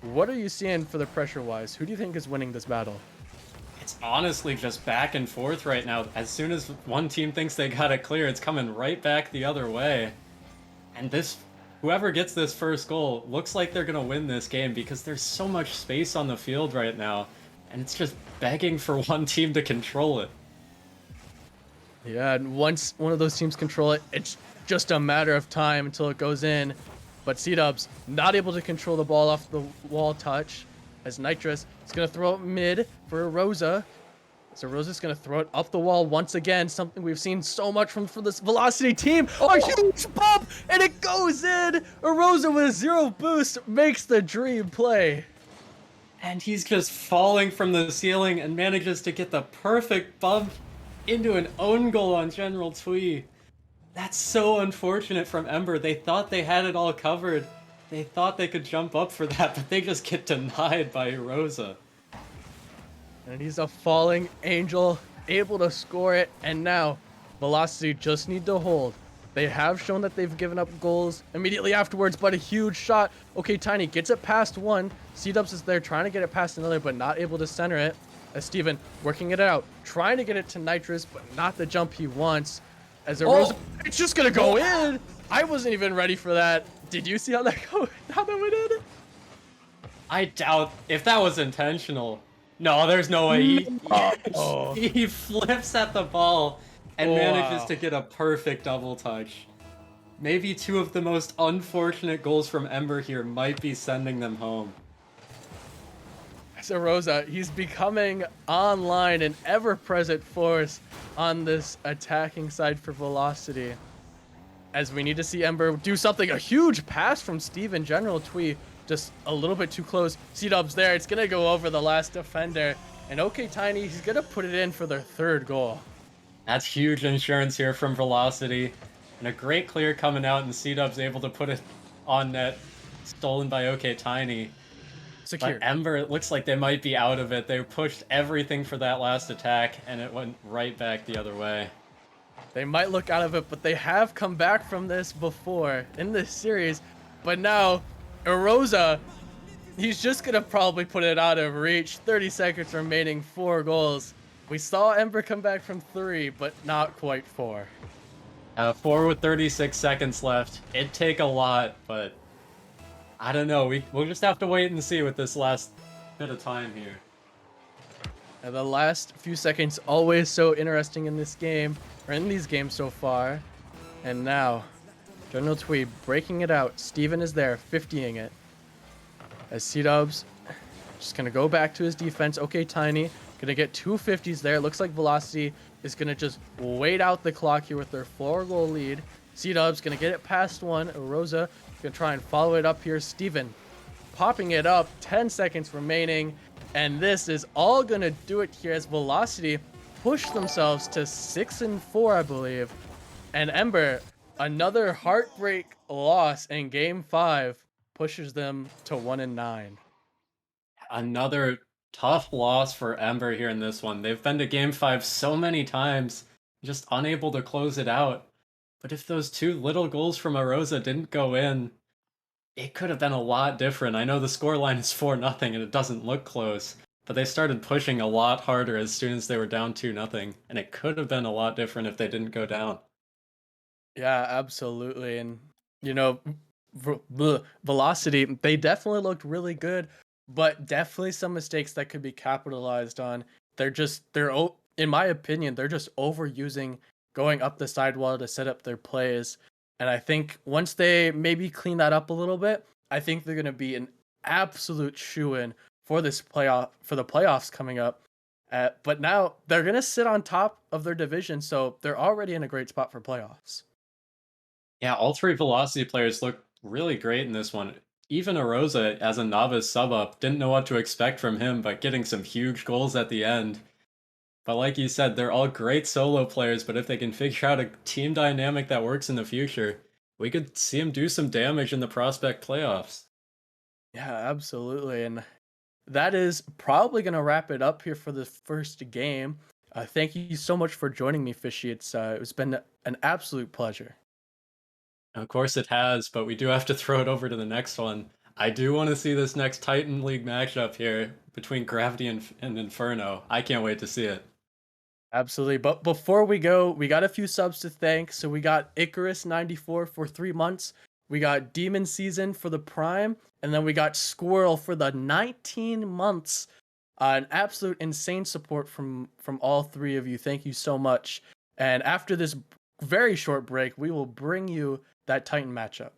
What are you seeing for the pressure-wise? Who do you think is winning this battle? It's honestly just back and forth right now. As soon as one team thinks they got it clear, it's coming right back the other way. And whoever gets this first goal looks like they're going to win this game because there's so much space on the field right now. And it's just begging for one team to control it. Yeah, and once one of those teams control it, it's just a matter of time until it goes in. But C-Dubs not able to control the ball off the wall touch, as Nitrous is going to throw it mid for Rosa. So Rosa's going to throw it up the wall once again, something we've seen so much from this Velocity team. A huge bump, and it goes in. Rosa with 0 boost makes the dream play. And he's just falling from the ceiling and manages to get the perfect bump into an own goal on General Twee. That's so unfortunate from Ember. They thought they had it all covered. They thought they could jump up for that, but they just get denied by Rosa. And he's a falling angel, able to score it. And now, Velocity just need to hold. They have shown that they've given up goals immediately afterwards, but a huge shot. Okay, Tiny gets it past one. C-Dubs is there trying to get it past another, but not able to center it. As Steven working it out, trying to get it to Nitrous, but not the jump he wants. As a Rosa, it's just gonna go in. I wasn't even ready for that. Did you see how that went in? I doubt if that was intentional. No, there's no way. He flips at the ball and manages to get a perfect double touch. Maybe 2 of the most unfortunate goals from Ember here might be sending them home. So Rosa, he's becoming online an ever-present force on this attacking side for Velocity. As we need to see Ember do something. A huge pass from Steven. General Twee just a little bit too close. C-Dubs there. It's going to go over the last defender. And OK Tiny, he's going to put it in for their 3rd goal. That's huge insurance here from Velocity. And a great clear coming out, and C-Dub's able to put it on net. Stolen by OK Tiny. Secure. But Ember, it looks like they might be out of it. They pushed everything for that last attack, and it went right back the other way. They might look out of it, but they have come back from this before in this series. But now, Rosa, he's just going to probably put it out of reach. 30 seconds remaining, 4 goals. We saw Ember come back from 3, but not quite 4. 4 with 36 seconds left. It'd take a lot, but I don't know. We'll just have to wait and see with this last bit of time here. And the last few seconds always so interesting in this game, or in these games so far. And now, General Twee breaking it out. Steven is there, 50ing it. As C-Dubs just going to go back to his defense. OK Tiny, going to get 2 50s there. Looks like Velocity is going to just wait out the clock here with their 4-goal lead. C-Dubs going to get it past one. Rosa going to try and follow it up here. Steven popping it up. 10 seconds remaining. And this is all going to do it here as Velocity push themselves to 6-4, I believe. And Ember, another heartbreak loss in Game 5, pushes them to 1-9. Another tough loss for Ember here in this one. They've been to Game 5 so many times, just unable to close it out. But if those 2 little goals from Arosa didn't go in, it could have been a lot different. I know the scoreline is 4-0 and it doesn't look close, but they started pushing a lot harder as soon as they were down 2-0, and it could have been a lot different if they didn't go down. Yeah, absolutely. And, you know, Velocity, they definitely looked really good, but definitely some mistakes that could be capitalized on. They're in my opinion, they're just overusing going up the sidewall to set up their plays. And I think once they maybe clean that up a little bit, I think they're going to be an absolute shoo-in for the playoffs coming up. But now they're going to sit on top of their division, so they're already in a great spot for playoffs. Yeah, all 3 Velocity players look really great in this one. Even Arosa, as a novice sub-up, didn't know what to expect from him, but getting some huge goals at the end. But like you said, they're all great solo players, but if they can figure out a team dynamic that works in the future, we could see them do some damage in the prospect playoffs. Yeah, absolutely. And that is probably going to wrap it up here for the first game. Thank you so much for joining me, Fishy. It's been an absolute pleasure. Of course it has, but we do have to throw it over to the next one. I do want to see this next Titan League matchup here between Gravity and Inferno. I can't wait to see it. Absolutely. But before we go, we got a few subs to thank. So we got Icarus 94 for 3 months. We got Demon Season for the Prime. And then we got Squirrel for the 19 months. An absolute insane support from all 3 of you. Thank you so much. And after this very short break, we will bring you that Titan matchup.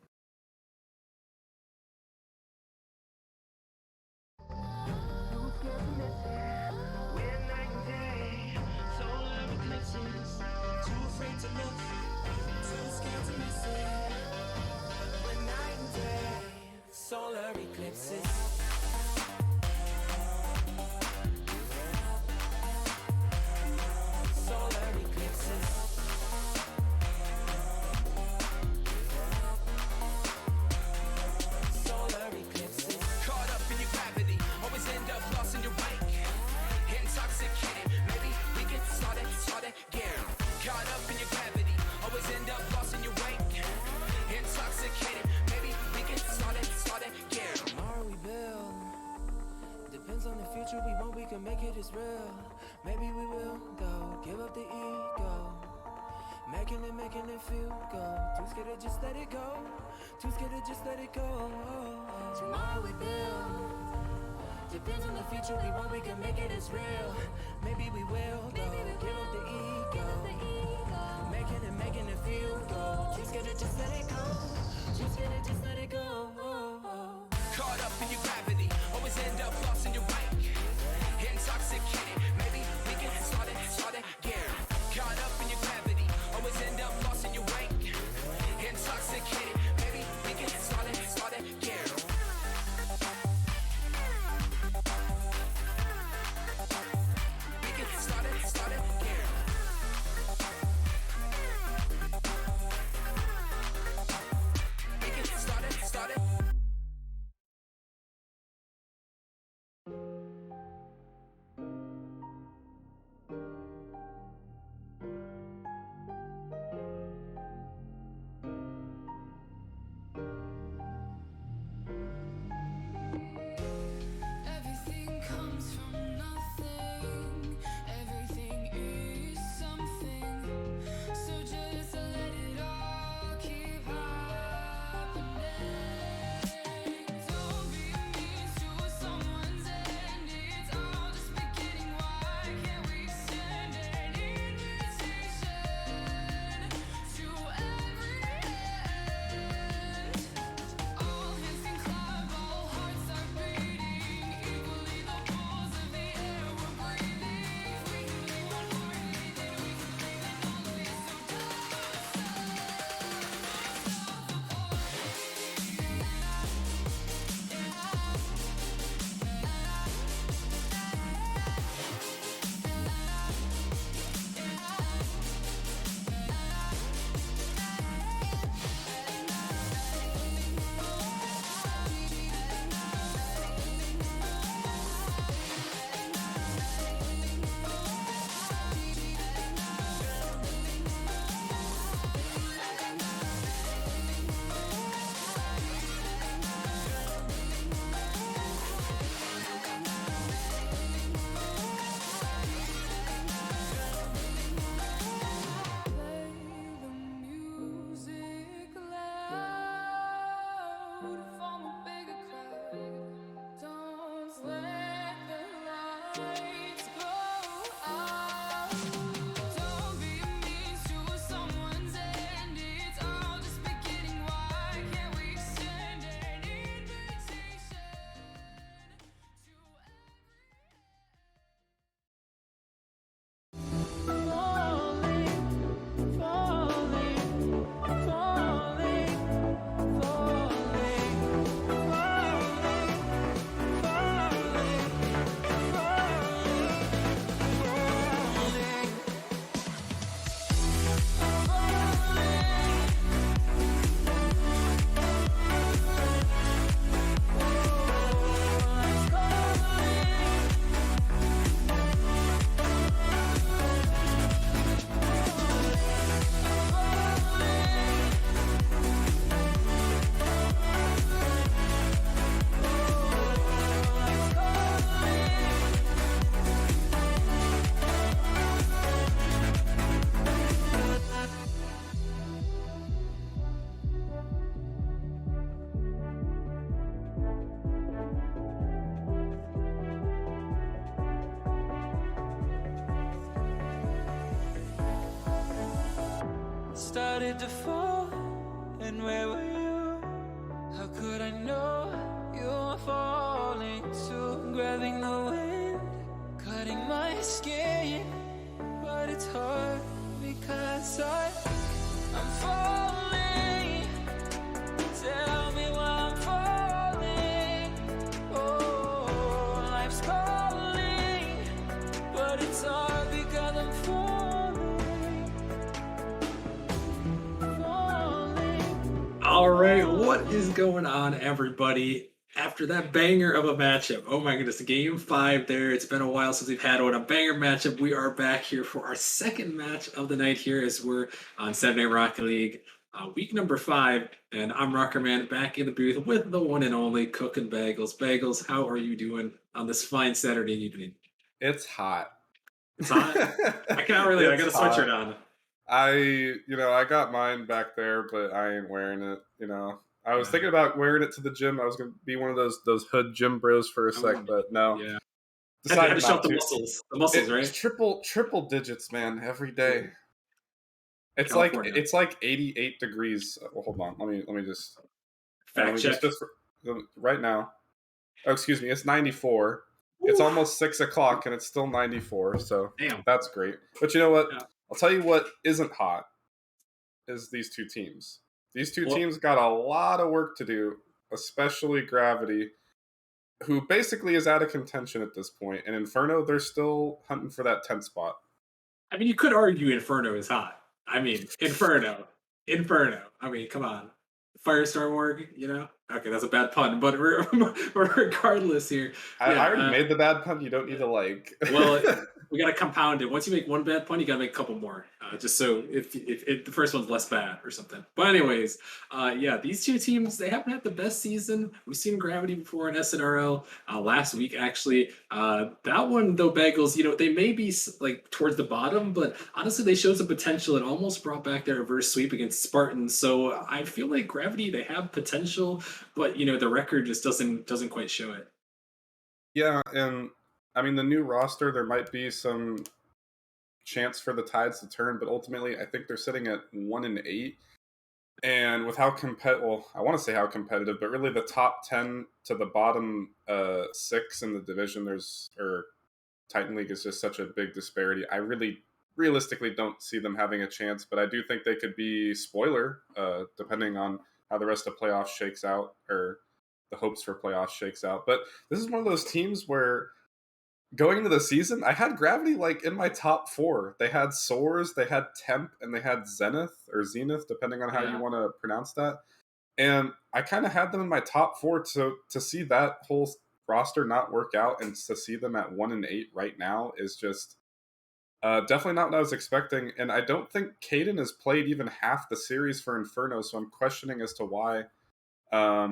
Solar eclipses. Solar eclipses. Solar eclipses. Caught up in your gravity, always end up lost in your wake. Intoxicated, maybe we get started again. Caught up in your gravity, always end up lost in your wake. Intoxicated, maybe we get started again. Tomorrow we build. Depends on the future we want, we can make it as real. Maybe we will go, give up the ego. Making it feel good. Too scared to just let it go. Too scared to just let it go. Tomorrow we build. Depends on the future we want, we can make it as real. Maybe we will go, give up the ego. Making it feel good. Too scared to just let it go. Too scared to just let it go. Caught up in your gravity, always end up lost in your wake. Intoxicated, maybe we can start again. Caught up in your gravity, always end up lost in your wake. Intoxicated, maybe we can start again. We can start again. started to fall, and where were you? How could I know you were falling too? Grabbing the wind, cutting my skin, but it's hard because I'm falling. Tell me why I'm falling. Oh, life's calling, but it's hard because I'm falling. All right, what is going on, everybody? After that banger of a matchup, oh my goodness, game 5 there. It's been a while since we've had one. A banger matchup. We are back here for our second match of the night here as we're on Saturday Rocket League, week number 5. And I'm Rockerman back in the booth with the one and only Cookin' Bagels. Bagels, how are you doing on this fine Saturday evening? It's hot. It's hot? I cannot really. I got a It's sweatshirt hot. on. I got mine back there, but I ain't wearing it. I was thinking about wearing it to the gym. I was gonna be one of those hood gym bros for a sec, but no. Yeah. Had Decided to show not off the to. muscles. The muscles, right? It's triple digits, man, every day. It's California. like 88 degrees. Well, hold on. Let me just Fact check. just right now. Oh, excuse me. It's 94. It's almost 6 o'clock and it's still 94. So Damn. that's great. But you know what? Yeah. I'll tell you what isn't hot is these two teams. These two teams got a lot of work to do, especially Gravity, who basically is out of contention at this point. And Inferno, they're still hunting for that 10th spot. I mean, you could argue Inferno is hot. I mean, Inferno. I mean, come on. Firestorm Org, Okay, that's a bad pun, but regardless here. I already made the bad pun. You don't need to Well, we got to compound it. Once you make one bad pun, you got to make a couple more, just so if the first one's less bad or something. But anyways, these two teams, they haven't had the best season. We've seen Gravity before in SNRL last week, actually. That one, though, Bagels, they may be like towards the bottom, but honestly, they showed some potential and almost brought back their reverse sweep against Spartans. So I feel like Gravity, they have potential, but the record just doesn't quite show it. Yeah, and I mean the new roster, there might be some chance for the tides to turn, but ultimately I think they're sitting at 1-8. And with how I want to say how competitive, but really the top 10 to the bottom 6 in the division, Titan League is just such a big disparity. I really realistically don't see them having a chance, but I do think they could be spoiler, depending on how the rest of playoffs shakes out, or the hopes for playoffs shakes out. But this is one of those teams where going into the season, I had Gravity in my top 4. They had Soars, they had Temp, and they had Zenith, depending on how you want to pronounce that. And I kind of had them in my top 4 to see that whole roster not work out, and to see them at 1-8 right now is just definitely not what I was expecting. And I don't think Caden has played even half the series for Inferno, so I'm questioning as to why. I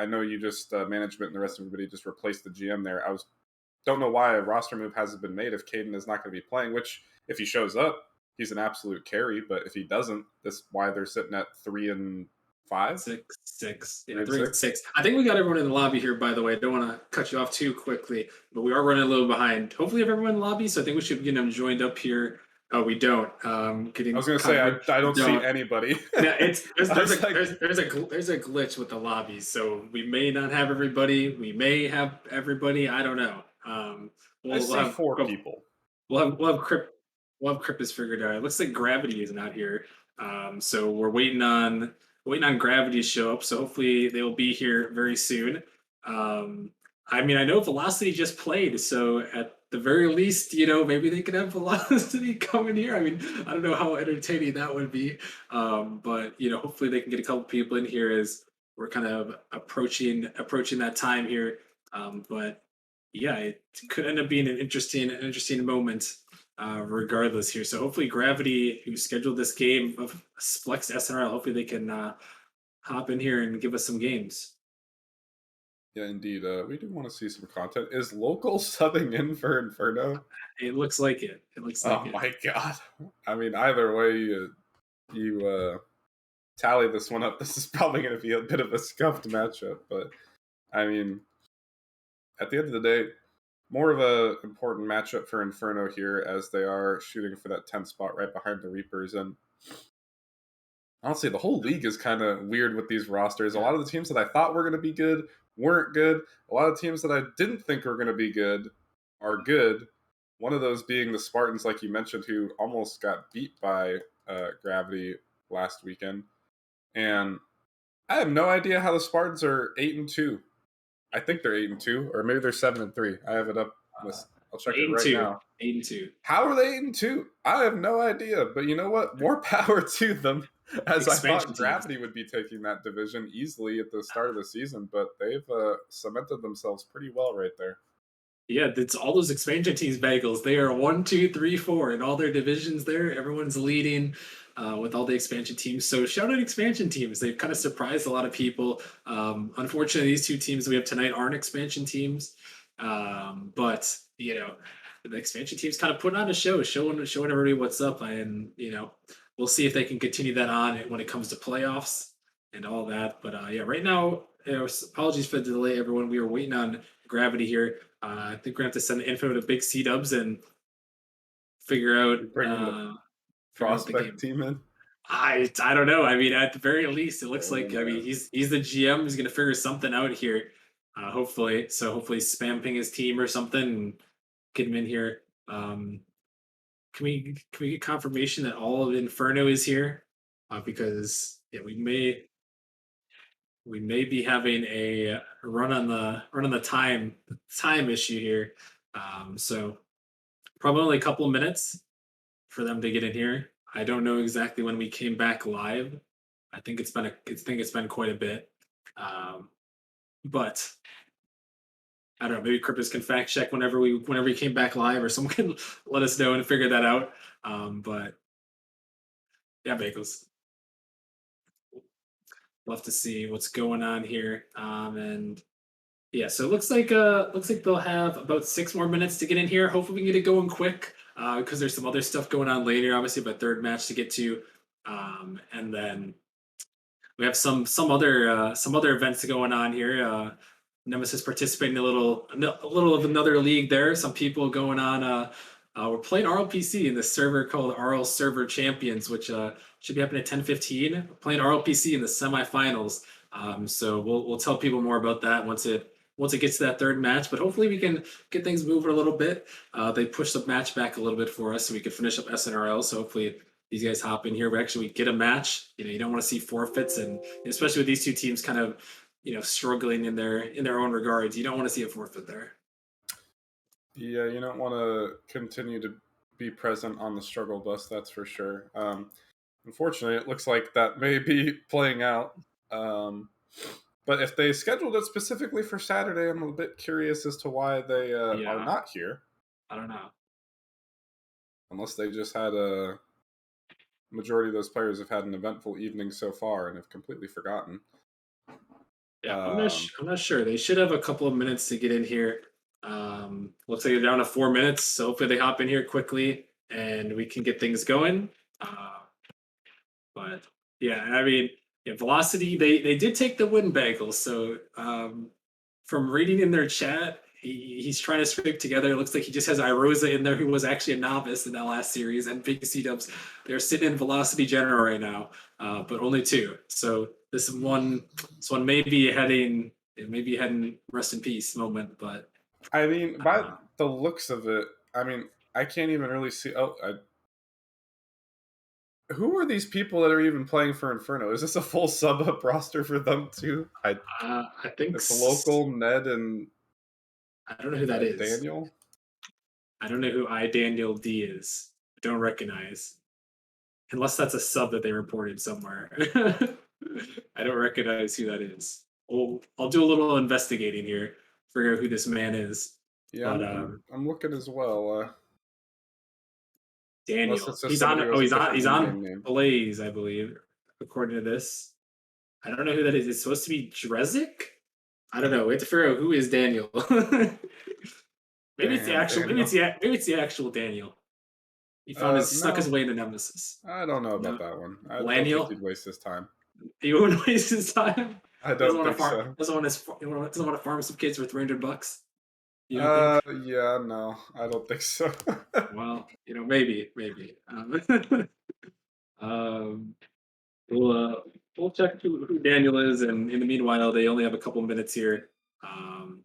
know you just management and the rest of everybody just replaced the GM there. Don't know why a roster move hasn't been made if Caden is not going to be playing, which if he shows up, he's an absolute carry. But if he doesn't, that's why they're sitting at 3-5. 6. Yeah, 3-6. I think we got everyone in the lobby here, by the way. I don't want to cut you off too quickly, but we are running a little behind. Hopefully, we have everyone in the lobby, so I think we should get them joined up here. Oh, we don't. I was going to say, I don't see anybody. Yeah, there's a glitch with the lobbies, so we may not have everybody. We may have everybody. I don't know. I see 4 people. We'll have Cryptus figured out. It looks like Gravity is not here. So we're waiting on Gravity to show up. So hopefully they will be here very soon. I know Velocity just played, so at the very least, maybe they could have Velocity come in here. I don't know how entertaining that would be. But hopefully they can get a couple people in here as we're kind of approaching that time here. But yeah, it could end up being an interesting moment, regardless here. So hopefully Gravity, who scheduled this game of Flex SNRL, hopefully they can hop in here and give us some games. Yeah, indeed. We do want to see some content. Is Local subbing in for Inferno? It looks like it. Oh my god. Either way you tally this one up, this is probably going to be a bit of a scuffed matchup. But, at the end of the day, more of a important matchup for Inferno here, as they are shooting for that 10th spot right behind the Reapers. And honestly, the whole league is kind of weird with these rosters. A lot of the teams that I thought were going to be good weren't good. A lot of teams that I didn't think were going to be good are good. One of those being the Spartans, like you mentioned, who almost got beat by Gravity last weekend. And I have no idea how the Spartans are 8-2. I think they're 8-2, or maybe they're 7-3. I have it up. I'll check it right now. 8-2. How are they 8-2? I have no idea. But you know what? More power to them. As I thought Gravity would be taking that division easily at the start of the season, but they've cemented themselves pretty well right there. Yeah, it's all those expansion teams, Bagels. They are 1, 2, 3, 4 in all their divisions there. Everyone's leading with all the expansion teams. So shout out expansion teams. They've kind of surprised a lot of people. Unfortunately, these two teams we have tonight aren't expansion teams. But, the expansion teams kind of putting on a show, showing everybody what's up. And, we'll see if they can continue that on when it comes to playoffs and all that. But, right now, apologies for the delay, everyone. We were waiting on Gravity here. I think we're gonna have to send the info to Big C Dubs and figure out Bringing the prospect team in. I don't know. I mean, at the very least, it looks like man. he's the GM. He's gonna figure something out here. Hopefully, spam ping his team or something and get him in here. Can we get confirmation that all of Inferno is here? Because we may be having a run on the time issue here. So probably only a couple of minutes for them to get in here. I don't know exactly when we came back live. I think it's been quite a bit. But I don't know. Maybe Cryptus can fact check whenever we came back live, or someone can let us know and figure that out. But yeah, Bagels. Love to see what's going on here. And yeah, so it looks like they'll have about 6 more minutes to get in here. Hopefully we can get it going quick because there's some other stuff going on later. Obviously, but third match to get to, and then we have some other events going on here. Nemesis participating a little of another league there. Some people going on. We're playing RLPC in this server called RL Server Champions, which should be happening at 10:15. We're playing RLPC in the semifinals. So we'll tell people more about that once it gets to that third match. But hopefully we can get things moving a little bit. They pushed the match back a little bit for us so we could finish up SNRL. So hopefully these guys hop in here. We get a match. You don't want to see forfeits, and especially with these two teams kind of struggling in their own regards. You don't want to see a forfeit there. Yeah, you don't want to continue to be present on the struggle bus, that's for sure. Unfortunately, it looks like that may be playing out. But if they scheduled it specifically for Saturday, I'm a bit curious as to why they are not here. I don't know. Unless they just had a majority of those players have had an eventful evening so far and have completely forgotten. Yeah, I'm not sure. They should have a couple of minutes to get in here. Looks like they're down to 4 minutes, so hopefully they hop in here quickly and we can get things going. But yeah, I mean, Velocity, they did take the win, Bagels. So from reading in their chat, he's trying to scrape together. It looks like he just has Irosa in there, who was actually a novice in that last series, and Big C Dubs. They're sitting in Velocity General right now, but only 2. So this one may be heading rest in peace moment. But I mean, by the looks of it, I mean, I can't even really see. Who are these people that are even playing for Inferno? Is this a full sub-up roster for them too? I think it's local Ned and I don't know who that is. Daniel. I don't know who Daniel D is. I don't recognize, unless that's a sub that they reported somewhere. I don't recognize who that is. I'll do a little investigating here, figure out who this man is. Yeah, but, I'm looking as well. Daniel. He's on Blaze, I believe, according to this. I don't know who that is. It's supposed to be Drezik? I don't know. We have to figure out who is Daniel. Maybe it's the actual Daniel. He snuck his way into Nemesis. I don't know about that one. I don't think he'd waste his time. He wouldn't waste his time. I don't think so. Doesn't want to farm some kids for $300. Yeah, no, I don't think so. Well, maybe. We'll check who Daniel is, and in the meanwhile, they only have a couple minutes here. Um,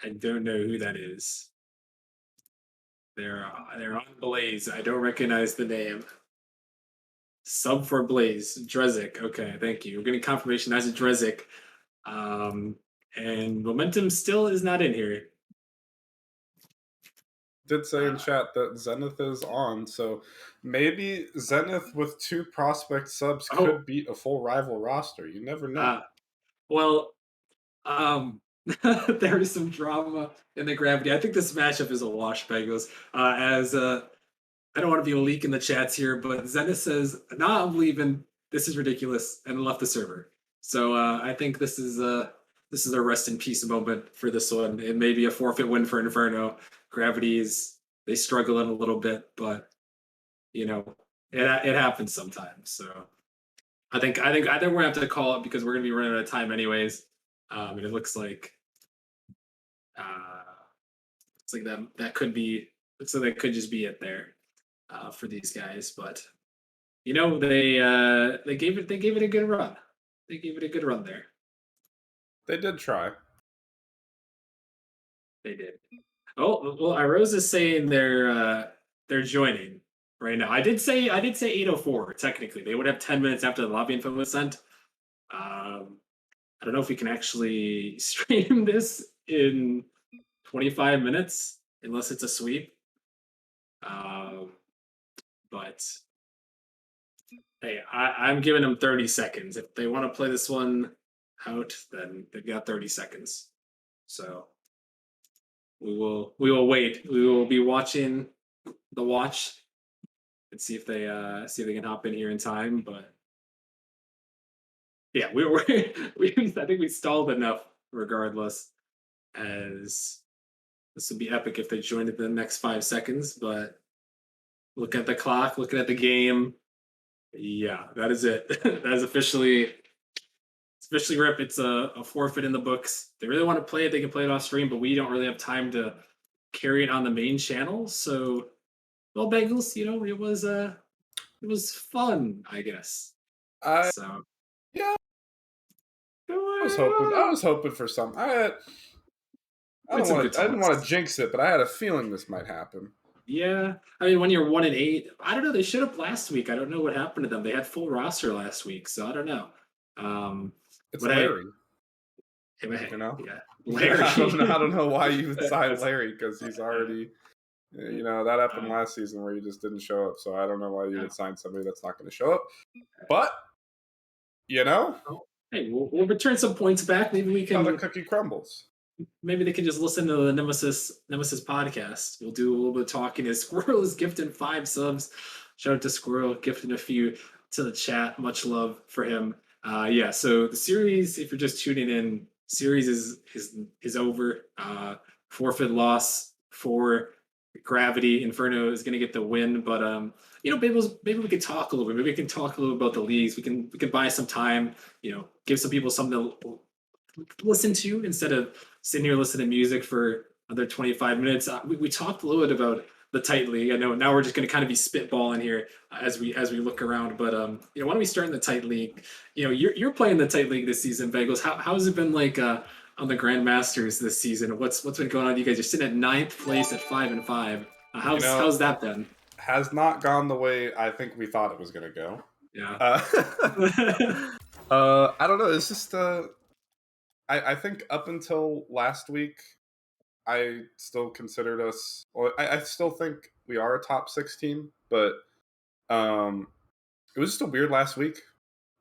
I don't know who that is. They're on Blaze. I don't recognize the name. Sub for Blaze, Drezik. Okay, thank you. We're getting confirmation that's a Drezik. Um, and Momentum still is not in here. Did say in chat that Zenith is on, so maybe Zenith with 2 prospect subs Oh, could beat a full rival roster. You never know. well, there is some drama in the gravity. I think this matchup is a wash, Bengals. As I don't want to be a leak in the chats here, but Zenith says, "Nah, I'm leaving. This is ridiculous," and left the server. So I think this is a rest in peace moment for this one. It may be a forfeit win for Inferno. Gravities they struggle in a little bit, but you know it happens sometimes. So I think we're gonna have to call it because we're gonna be running out of time anyways. And it uh, looks like that could be looks like that could just be it there for these guys, but they gave it a good run. They gave it a good run there. They did try. They did. Oh well, Irose is saying they're joining right now. I did say 8:04. Technically, they would have 10 minutes after the lobby info was sent. I don't know if we can actually stream this in 25 minutes unless it's a sweep. But hey, I'm giving them 30 seconds. If they want to play this one out, then they've got 30 seconds. So we will wait. We will be watching the watch and see if they can hop in here in time. But yeah, I think we stalled enough regardless, as this would be epic if they joined in the next 5 seconds. But look at the clock, looking at the game. Yeah, that is it. That is officially rip. It's a forfeit in the books. They really want to play it, they can play it off stream, but we don't really have time to carry it on the main channel. So, well, Bengals, it was fun, I guess. I So yeah, I was hoping for some. I didn't want to jinx it, but I had a feeling this might happen. Yeah, I mean, when you're 1-8, I don't know. They should have last week. I don't know what happened to them. They had full roster last week, so I don't know. It's but Larry. You know, yeah, Larry. I don't know why you would sign Larry because he's already. That happened last season where he just didn't show up. So I don't know why you would sign somebody that's not going to show up. But hey, we'll return some points back. Maybe we can. How the cookie crumbles. Maybe they can just listen to the Nemesis podcast. We'll do a little bit of talking. As Squirrel is gifting 5 subs. Shout out to Squirrel, gifting a few to the chat. Much love for him. Yeah. So the series, if you're just tuning in, series is over. Forfeit loss for Gravity. Inferno is going to get the win, but maybe we could talk a little bit. Maybe we can talk a little about the leagues. We can buy some time. Give some people something to listen to instead of sitting here listening to music for another 25 minutes. We talked a little bit about the tight league. I know now we're just going to kind of be spitballing here as we look around. But why don't we start in the tight league? You're playing the tight league this season, Bagels. How's it been like on the Grandmasters this season? What's been going on? You guys are sitting at 9th place at 5-5. How's that been? Has not gone the way I think we thought it was going to go. Yeah. I don't know. It's just I think up until last week, I still considered us. Well, I still think we are a top 6 team, but it was just a weird last week.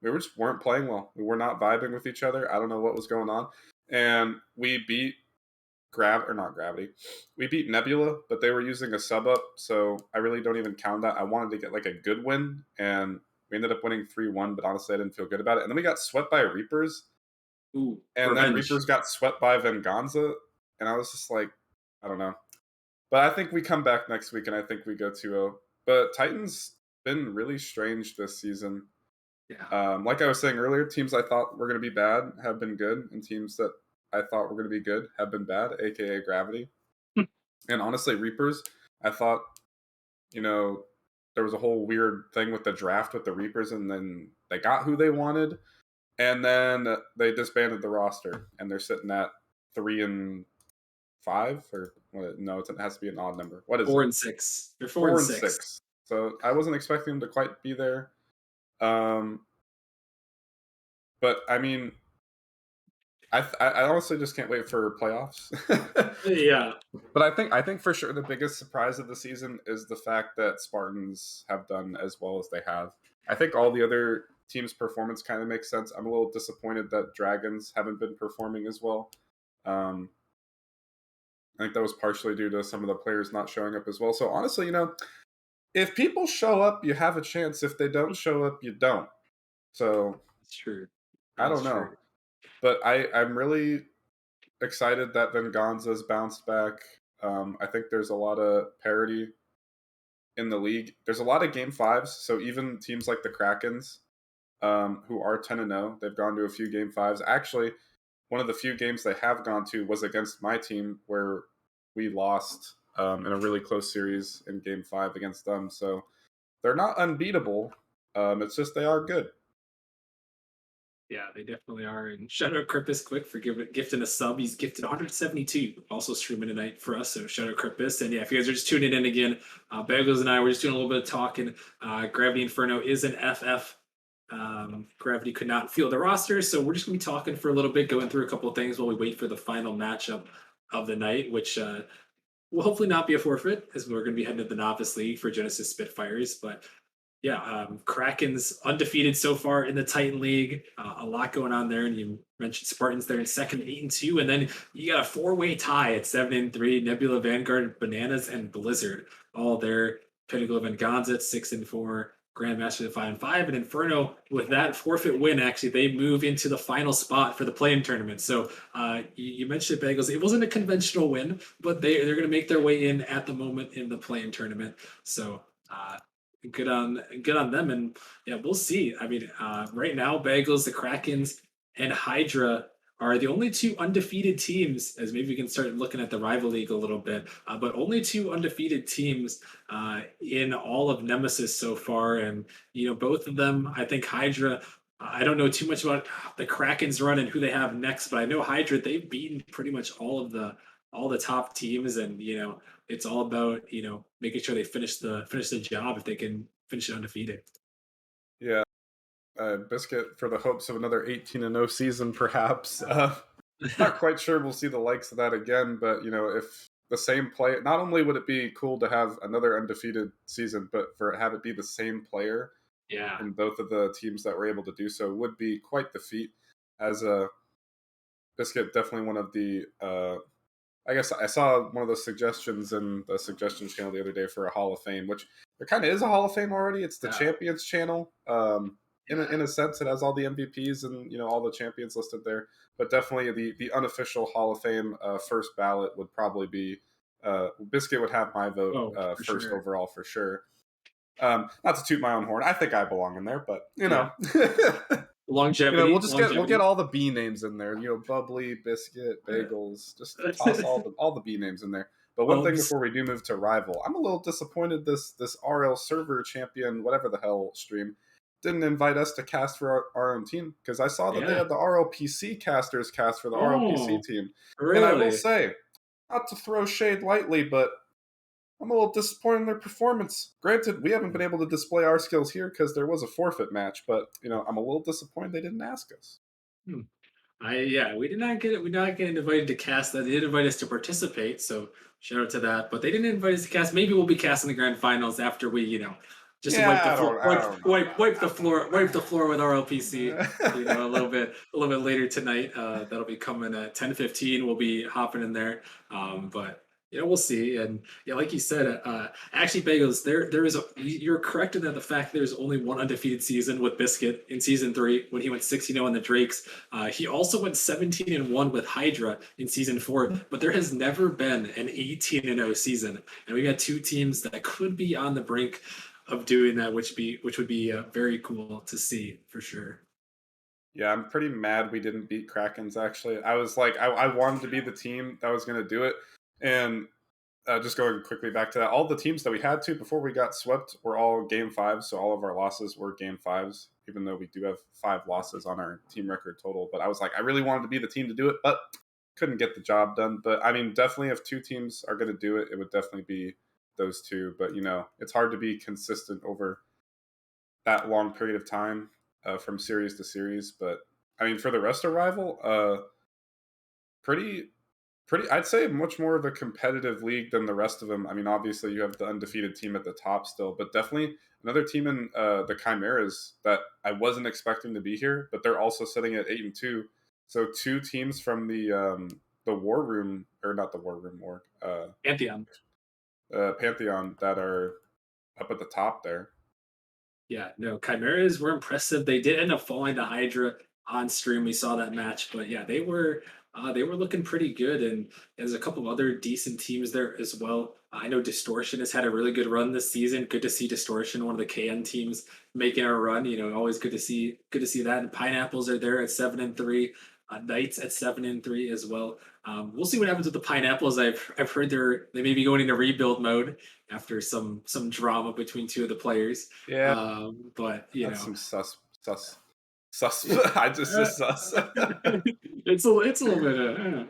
We just weren't playing well. We were not vibing with each other. I don't know what was going on, and we beat not Gravity. We beat Nebula, but they were using a sub up, so I really don't even count that. I wanted to get like a good win, and we ended up winning 3-1, but honestly, I didn't feel good about it. And then we got swept by Reapers. Ooh, and revenge. Then Reapers got swept by Venganza, and I was just like, I don't know. But I think we come back next week, and I think we go 2-0. But Titans been really strange this season. Yeah. Like I was saying earlier, teams I thought were going to be bad have been good, and teams that I thought were going to be good have been bad, aka Gravity. And honestly, Reapers, I thought you know, there was a whole weird thing with the draft with the Reapers, and then they got who they wanted, and then they disbanded the roster, and they're sitting at 3-5, or what, no, it has to be an odd number. What is 4-6. They're 4-6. 4-6. So I wasn't expecting them to quite be there. But I mean, I honestly just can't wait for playoffs. Yeah. But I think for sure the biggest surprise of the season is the fact that Spartans have done as well as they have. I think all the other teams' performance kind of makes sense. I'm a little disappointed that Dragons haven't been performing as well. I think that was partially due to some of the players not showing up as well. So honestly, if people show up, you have a chance. If they don't show up, you don't. So That's true. I That's don't know. true. But I'm really excited that Venganza's bounced back. I think there's a lot of parity in the league. There's a lot of game fives, so even teams like the Krakens, who are 10-0, they've gone to a few game fives. Actually, one of the few games they have gone to was against my team, where we lost in a really close series in game 5 against them. So they're not unbeatable. It's just they are good. Yeah, they definitely are. And shout out Krippus Quick for gifting a sub. He's gifted 172, also streaming tonight for us. So shout out Krippus. And yeah, if you guys are just tuning in again, Bagels and I were just doing a little bit of talking. Gravity Inferno is an FF. Gravity could not field the roster, so we're just gonna be talking for a little bit, going through a couple of things while we wait for the final matchup of the night, which will hopefully not be a forfeit, as we're gonna be heading to the Novice League for Genesis Spitfires. But yeah, Kraken's undefeated so far in the Titan League. A lot going on there, and you mentioned Spartans there in second, 8-2, and then you got a four-way tie at 7-3. Nebula, Vanguard, Bananas, and Blizzard all there. Pinnacle of Venganza at 6-4. Grandmaster at 5-5, and Inferno with that forfeit win. Actually, they move into the final spot for the play-in tournament. So you mentioned it, Bagels. It wasn't a conventional win, but they're going to make their way in at the moment in the play-in tournament. So good on them, and yeah, we'll see. I mean, right now, Bagels, the Krakens, and Hydra are the only two undefeated teams. As maybe we can start looking at the rival league a little bit, but only two undefeated teams in all of Nemesis so far, and both of them. I think Hydra. I don't know too much about the Kraken's run and who they have next, but I know Hydra. They've beaten pretty much all the top teams, and it's all about making sure they finish the job if they can finish it undefeated. Yeah, Biscuit for the hopes of another 18-0 season, perhaps. Not quite sure we'll see the likes of that again, but if the same player, not only would it be cool to have another undefeated season, but have it be the same player Yeah. in both of the teams that were able to do so would be quite the feat. As a Biscuit, definitely one of the. I guess I saw one of the suggestions in the suggestions channel the other day for a Hall of Fame, which there kind of is a Hall of Fame already. It's the Champions channel. In a sense, it has all the MVPs and all the champions listed there. But definitely the unofficial Hall of Fame first ballot would probably be Biscuit would have my vote first sure. overall for sure. Not to toot my own horn, I think I belong in there, but Longevity. we'll get all the B names in there. Bubbly, Biscuit, Bagels. Just toss all the B names in there. But one thing before we do move to rival, I'm a little disappointed this RL server champion, whatever the hell stream, didn't invite us to cast for our own team, because I saw that they had the RLPC casters cast for the RLPC team. Really? And I will say, not to throw shade lightly, but I'm a little disappointed in their performance. Granted, we haven't been able to display our skills here because there was a forfeit match, but I'm a little disappointed they didn't ask us. We did not get invited to cast that. They did invite us to participate, so shout out to that. But they didn't invite us to cast. Maybe we'll be casting the grand finals after we, just wipe the floor with RLPC. A little bit later tonight. That'll be coming at 10:15. We'll be hopping in there. But we'll see. And yeah, like you said, actually, Bagels, you're correct in that the fact there's only one undefeated season with Biscuit in season 3 when he went 6-0 on the Drakes. He also went 17-1 with Hydra in season 4, but there has never been an 18-0 season, and we got two teams that could be on the brink of doing that, which would be very cool to see for sure. Yeah, I'm pretty mad we didn't beat Krakens. Actually, I was like, I wanted to be the team that was going to do it, and just going quickly back to that, all the teams that we had to before we got swept were all game fives. So all of our losses were game fives, even though we do have 5 losses on our team record total. But I was like, I really wanted to be the team to do it, but couldn't get the job done. But I mean, definitely if 2 teams are going to do it, it would definitely be those 2. But, it's hard to be consistent over that long period of time from series to series. But I mean, for the rest of Rival, pretty I'd say much more of a competitive league than the rest of them. I mean, obviously you have the undefeated team at the top still, but definitely another team in the Chimeras that I wasn't expecting to be here, but they're also sitting at 8-2. So 2 teams from the War Room, or not the War Room, Pantheon. Pantheon, that are up at the top there. Yeah, no, Chimeras were impressive. They did end up falling to Hydra on stream. We saw that match, but yeah, they were looking pretty good, and there's a couple of other decent teams there as well. I know Distortion has had a really good run this season. Good to see Distortion, one of the KN teams, making a run. Always good to see that. And Pineapples are there at 7-3. Knights at 7-3 as well. We'll see what happens with the Pineapples. I've heard they may be going into rebuild mode after some drama between 2 of the players. Yeah, But that's some sus. I just sus. it's a little bit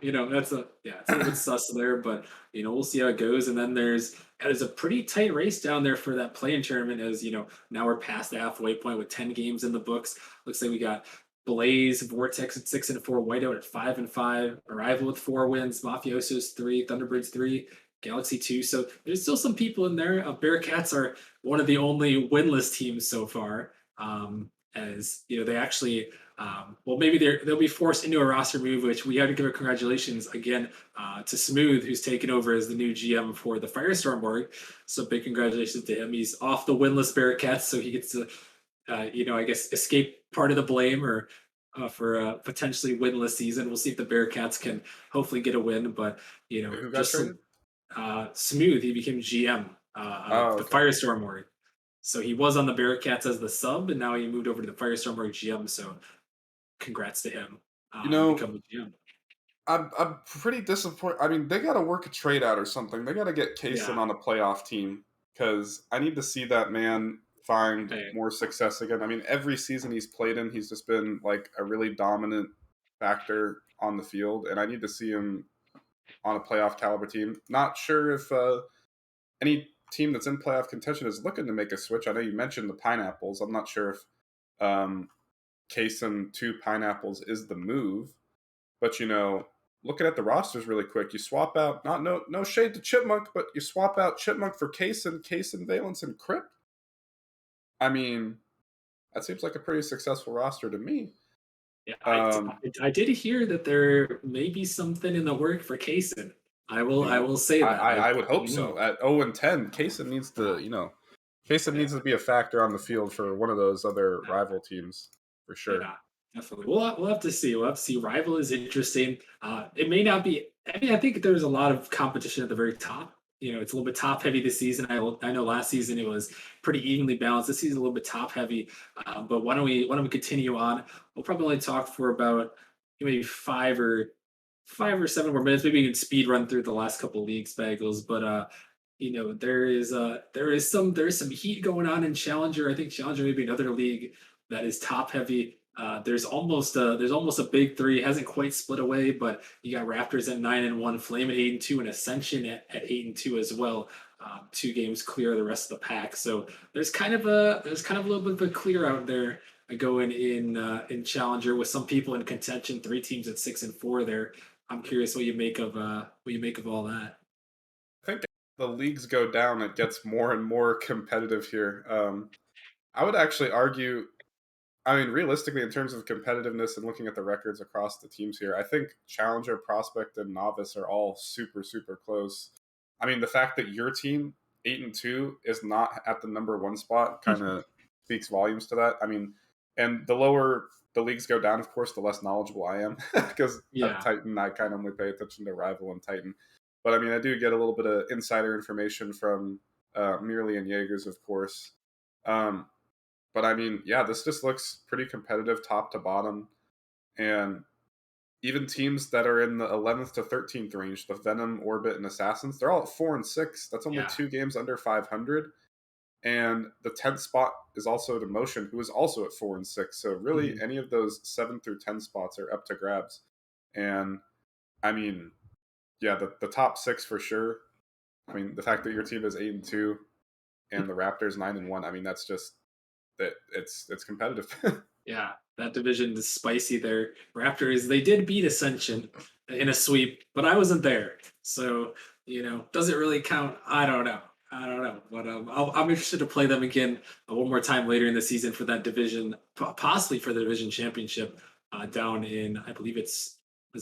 it's a little bit sus there, but we'll see how it goes. And then there's a pretty tight race down there for that play-in tournament, as now we're past the halfway point with 10 games in the books. Looks like we got Blaze, Vortex at 6-4, Whiteout at 5-5, Arrival with 4 wins, Mafiosos 3, Thunderbirds 3, Galaxy 2. So there's still some people in there. Bearcats are one of the only winless teams so far. As they actually, maybe they'll be forced into a roster move, which we have to give a congratulations again to Smooth, who's taken over as the new GM for the Firestorm org. So big congratulations to him. He's off the winless Bearcats, so he gets to, I guess, escape part of the blame or for a potentially winless season. We'll see if the Bearcats can hopefully get a win, but Who got just traded? Smooth, he became GM of the Okay. Firestorm org. So he was on the Bearcats as the sub, and now he moved over to the Firestorm org GM. So congrats to him becoming GM. I'm pretty disappointed. I mean, they got to work a trade out or something. They got to get Kaysen Yeah. on a playoff team, because I need to see that man find Hey. more success again. I mean, every season he's played in, he's just been like a really dominant factor on the field, and I need to see him on a playoff caliber team. Not sure if any team that's in playoff contention is looking to make a switch. I know you mentioned the Pineapples. I'm not sure if Kaysen to Pineapples is the move, but looking at the rosters really quick, you swap out no shade to Chipmunk, but you swap out Chipmunk for Kaysen, Valence, and Crypt. I mean, that seems like a pretty successful roster to me. Yeah, I did hear that there may be something in the work for Kaysen. I will say that. I would hope so. At 0-10, Kaysen needs to needs to be a factor on the field for one of those other rival teams for sure. Yeah, definitely. We'll have to see. We'll have to see. Rival is interesting. It may not be. I mean, I think there's a lot of competition at the very top. It's a little bit top heavy this season. I know last season it was pretty evenly balanced. This season a little bit top heavy. But why don't we continue on? We'll probably only talk for about maybe 5 or 7 more minutes. Maybe we can speed run through the last couple of leagues, Bagels. But there is some heat going on in Challenger. I think Challenger may be another league that is top heavy. There's almost a big 3. It hasn't quite split away, but you got Raptors at 9-1, Flame at 8-2, and Ascension at 8-2 as well. 2 games clear of the rest of the pack. So there's kind of a little bit of a clear out there going in Challenger with some people in contention. 3 teams at 6-4 there. I'm curious what you make of all that. I think the leagues go down, it gets more and more competitive here. I would actually argue, I mean, realistically, in terms of competitiveness and looking at the records across the teams here, I think Challenger, Prospect, and Novice are all super, super close. I mean, the fact that your team, 8-2, is not at the number 1 spot kind of speaks volumes to that. I mean, and the lower the leagues go down, of course, the less knowledgeable I am, because at Titan, I kind of only pay attention to Rival and Titan. But I mean, I do get a little bit of insider information from Merely and Jaegers, of course. But I mean, yeah, this just looks pretty competitive top to bottom. And even teams that are in the 11th to 13th range, the Venom, Orbit, and Assassins, they're all at 4-6. That's only Yeah. 2 games under 500. And the 10th spot is also to Motion, who is also at 4-6. So really, Mhm. any of those 7 through 10 spots are up to grabs. And I mean, yeah, the top six for sure. I mean, the fact that your team is 8-2 and the Raptors 9-1. I mean, that's just that it's competitive. Yeah, that division is spicy there. Raptors, they did beat Ascension in a sweep, but I wasn't there. So, does it really count? I don't know. I don't know. But I'm interested to play them again one more time later in the season for that division, possibly for the division championship down in, I believe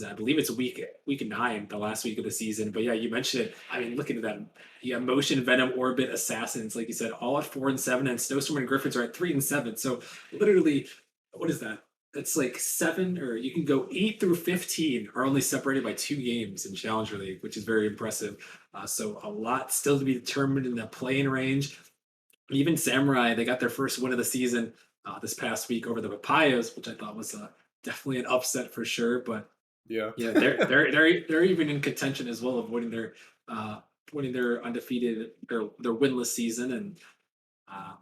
I believe it's week 9, the last week of the season. But yeah, you mentioned it. I mean, look at them. Yeah, Motion, Venom, Orbit, Assassins, like you said, all at 4-7, and Snowstorm and Griffins are at 3-7. So literally, what is that? It's like 7, or you can go 8 through 15 are only separated by 2 games in Challenger League, which is very impressive. So a lot still to be determined in the playing range. Even Samurai, they got their first win of the season this past week over the Papayas, which I thought was definitely an upset for sure. But Yeah. yeah, they're even in contention as well of winning their undefeated their winless season, and um,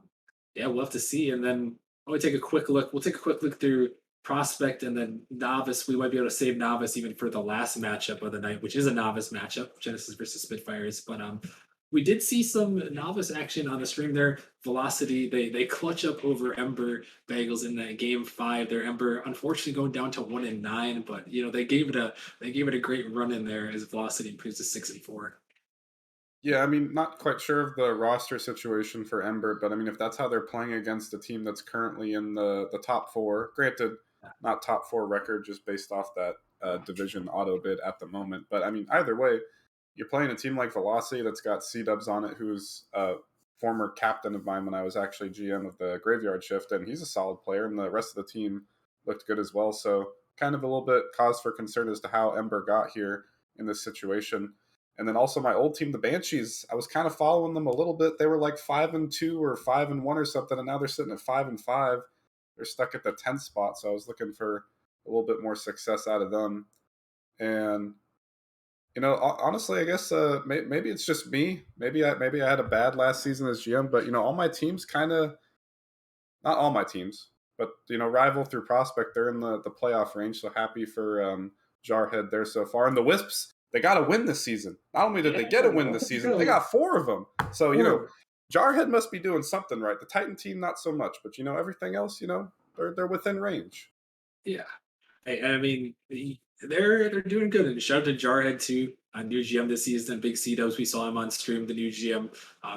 yeah, we'll have to see. And then we'll take a quick look. We'll take a quick look through prospect and then novice. We might be able to save novice even for the last matchup of the night, which is a novice matchup, Genesis versus Spitfires. But we did see some novice action on the stream there. Velocity, they clutch up over Ember Bagels in that game 5. Their Ember unfortunately going down to 1-9, but they gave it a great run in there as Velocity improves to 6-4. Yeah, I mean, not quite sure of the roster situation for Ember, but I mean, if that's how they're playing against a team that's currently in the top four, granted, not top four record just based off that division auto bid at the moment, but I mean, either way, you're playing a team like Velocity that's got C-Dubs on it, who's a former captain of mine when I was actually GM of the Graveyard Shift, and he's a solid player, and the rest of the team looked good as well. So, kind of a little bit cause for concern as to how Ember got here in this situation. And then also my old team, the Banshees, I was kind of following them a little bit. They were like 5-2 or 5-1 or something, and now they're sitting at 5-5. They're stuck at the 10th spot, so I was looking for a little bit more success out of them. And honestly, I guess maybe it's just me. Maybe I had a bad last season as GM, but all my teams kind of, not all my teams, but rival through prospect, they're in the playoff range. So happy for Jarhead there so far, and the Wisps. They got to win this season. Not only did they get a win this season, they got 4 of them. So Jarhead must be doing something right. The Titan team, not so much, but everything else, they're within range. Yeah. I mean, they're doing good. And shout out to Jarhead too, a new GM this season. Big C Dubs, we saw him on stream. The new GM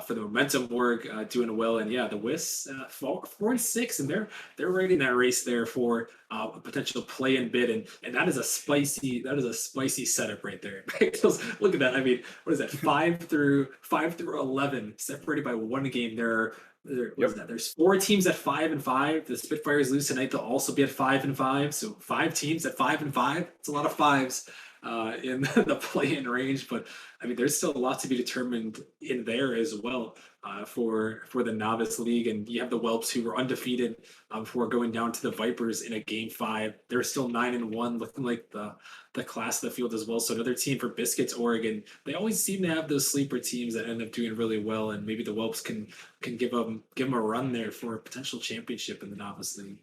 for the Momentum work, doing well. And yeah, the Wisps 4-6, and they're right in that race there for a potential play-in bid. And that is a spicy setup right there. Because look at that. I mean, what is that? 5 through 11, separated by 1 game. What is that? There's 4 teams at 5-5. The Spitfires lose tonight. They'll also be at 5-5. So 5 teams at 5-5. It's a lot of fives in the play-in range. But I mean, there's still a lot to be determined in there as well for the novice league. And you have the Whelps who were undefeated before going down to the Vipers in a game 5. They're still 9-1, looking like the class of the field as well. So another team for Biscuits, Oregon. They always seem to have those sleeper teams that end up doing really well, and maybe the Whelps can give them a run there for a potential championship in the novice league.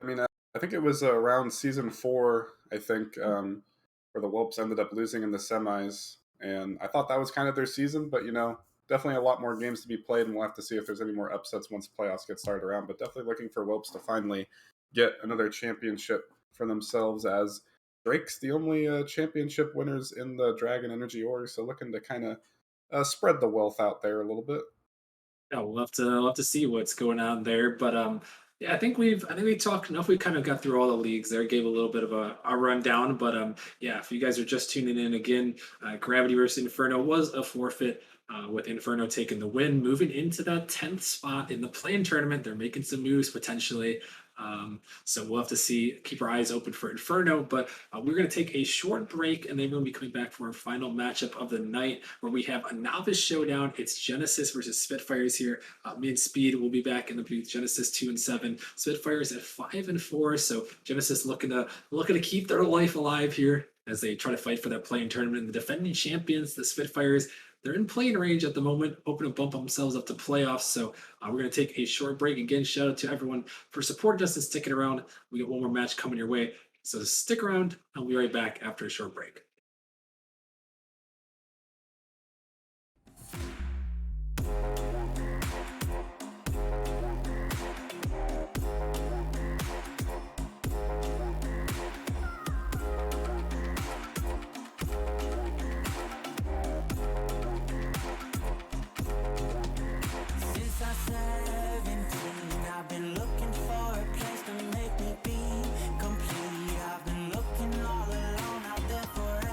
I mean, I think it was around season 4, I think, where the Whelps ended up losing in the semis. And I thought that was kind of their season, but, definitely a lot more games to be played, and we'll have to see if there's any more upsets once playoffs get started around. But definitely looking for Whelps to finally get another championship for themselves, as Drake's the only championship winners in the Dragon Energy org. So looking to kind of spread the wealth out there a little bit. Yeah, we'll have to see what's going on there. But yeah, I think we talked enough. We kind of got through all the leagues there, gave a little bit of a rundown. But yeah, if you guys are just tuning in again, Gravity versus Inferno was a forfeit. With Inferno taking the win, moving into that 10th spot in the play-in tournament. They're making some moves potentially. So we'll have to see, keep our eyes open for Inferno. But we're going to take a short break, and then we're going to be coming back for our final matchup of the night, where we have a novice showdown. It's Genesis versus Spitfires here. Me and Speed will be back in the booth. Genesis 2-7, Spitfires at 5-4. So Genesis looking to keep their life alive here as they try to fight for that playing tournament. And the defending champions, the Spitfires, they're in playing range at the moment, hoping to bump themselves up to playoffs. So we're going to take a short break. Again, shout out to everyone for supporting us and sticking around. We got one more match coming your way. So stick around, and we'll be right back after a short break. Since I 17, I've been looking for a place to make me be complete. I've been looking all alone out there for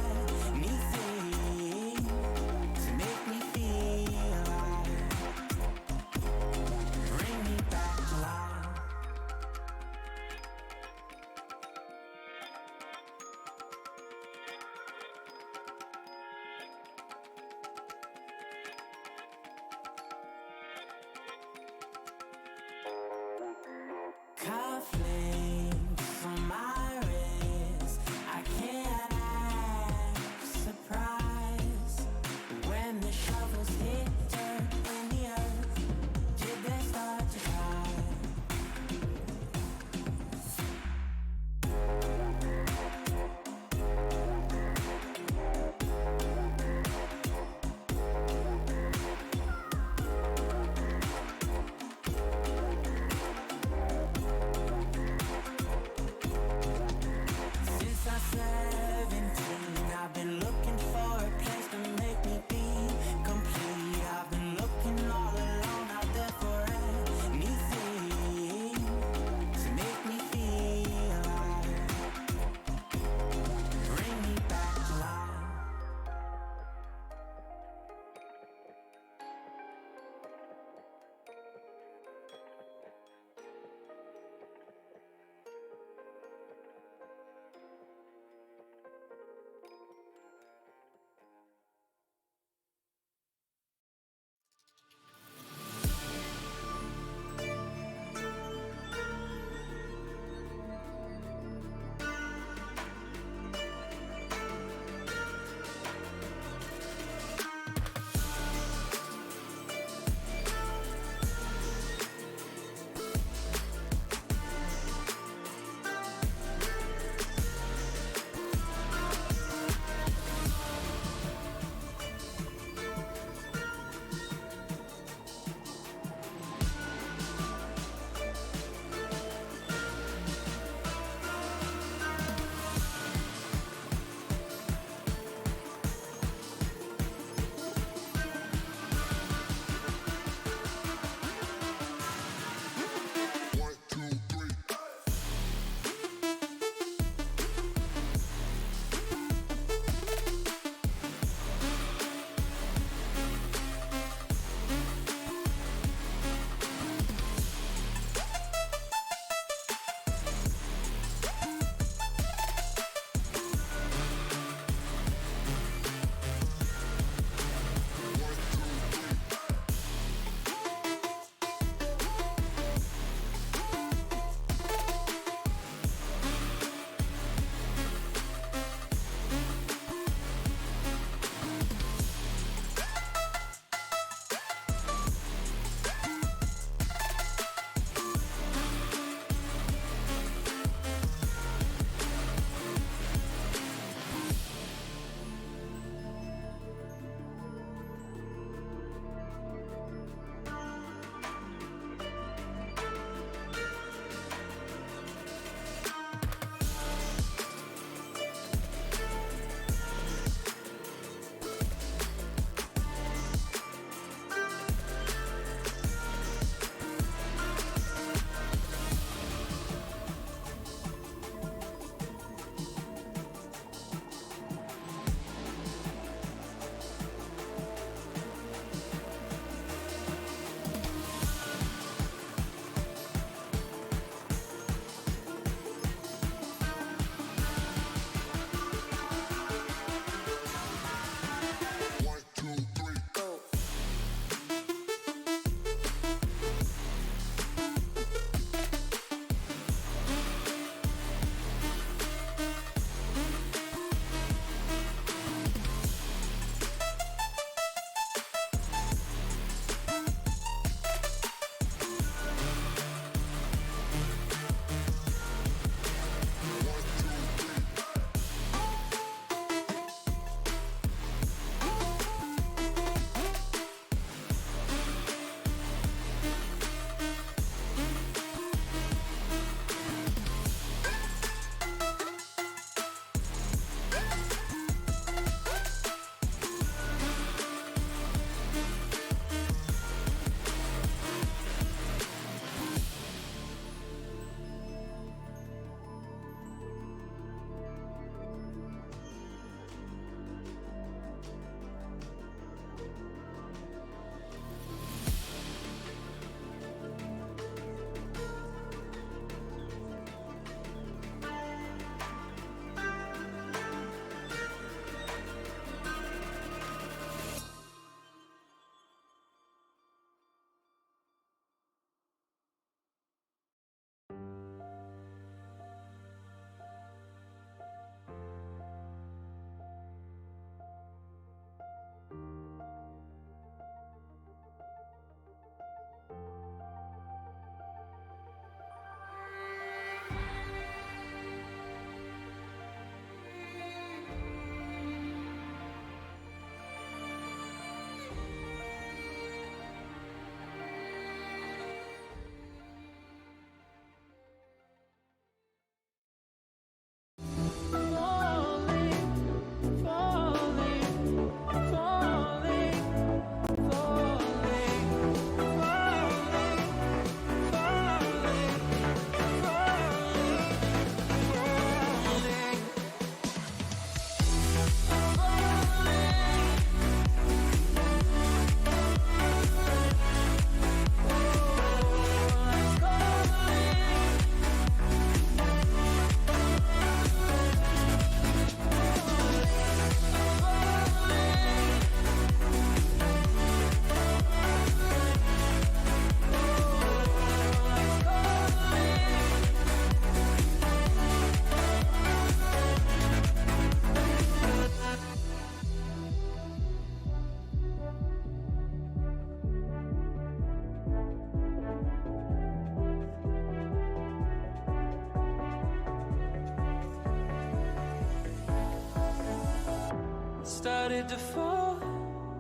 started to fall,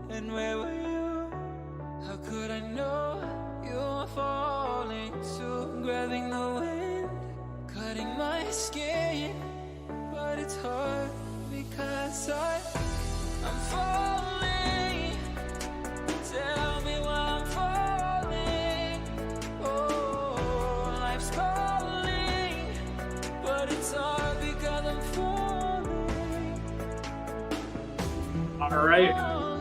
and where were you? How could I know you were falling too? Grabbing the wind, cutting my skin, but it's hard because I'm falling. Tell me why I'm falling. Oh, life's calling, but it's hard because I'm falling. All right,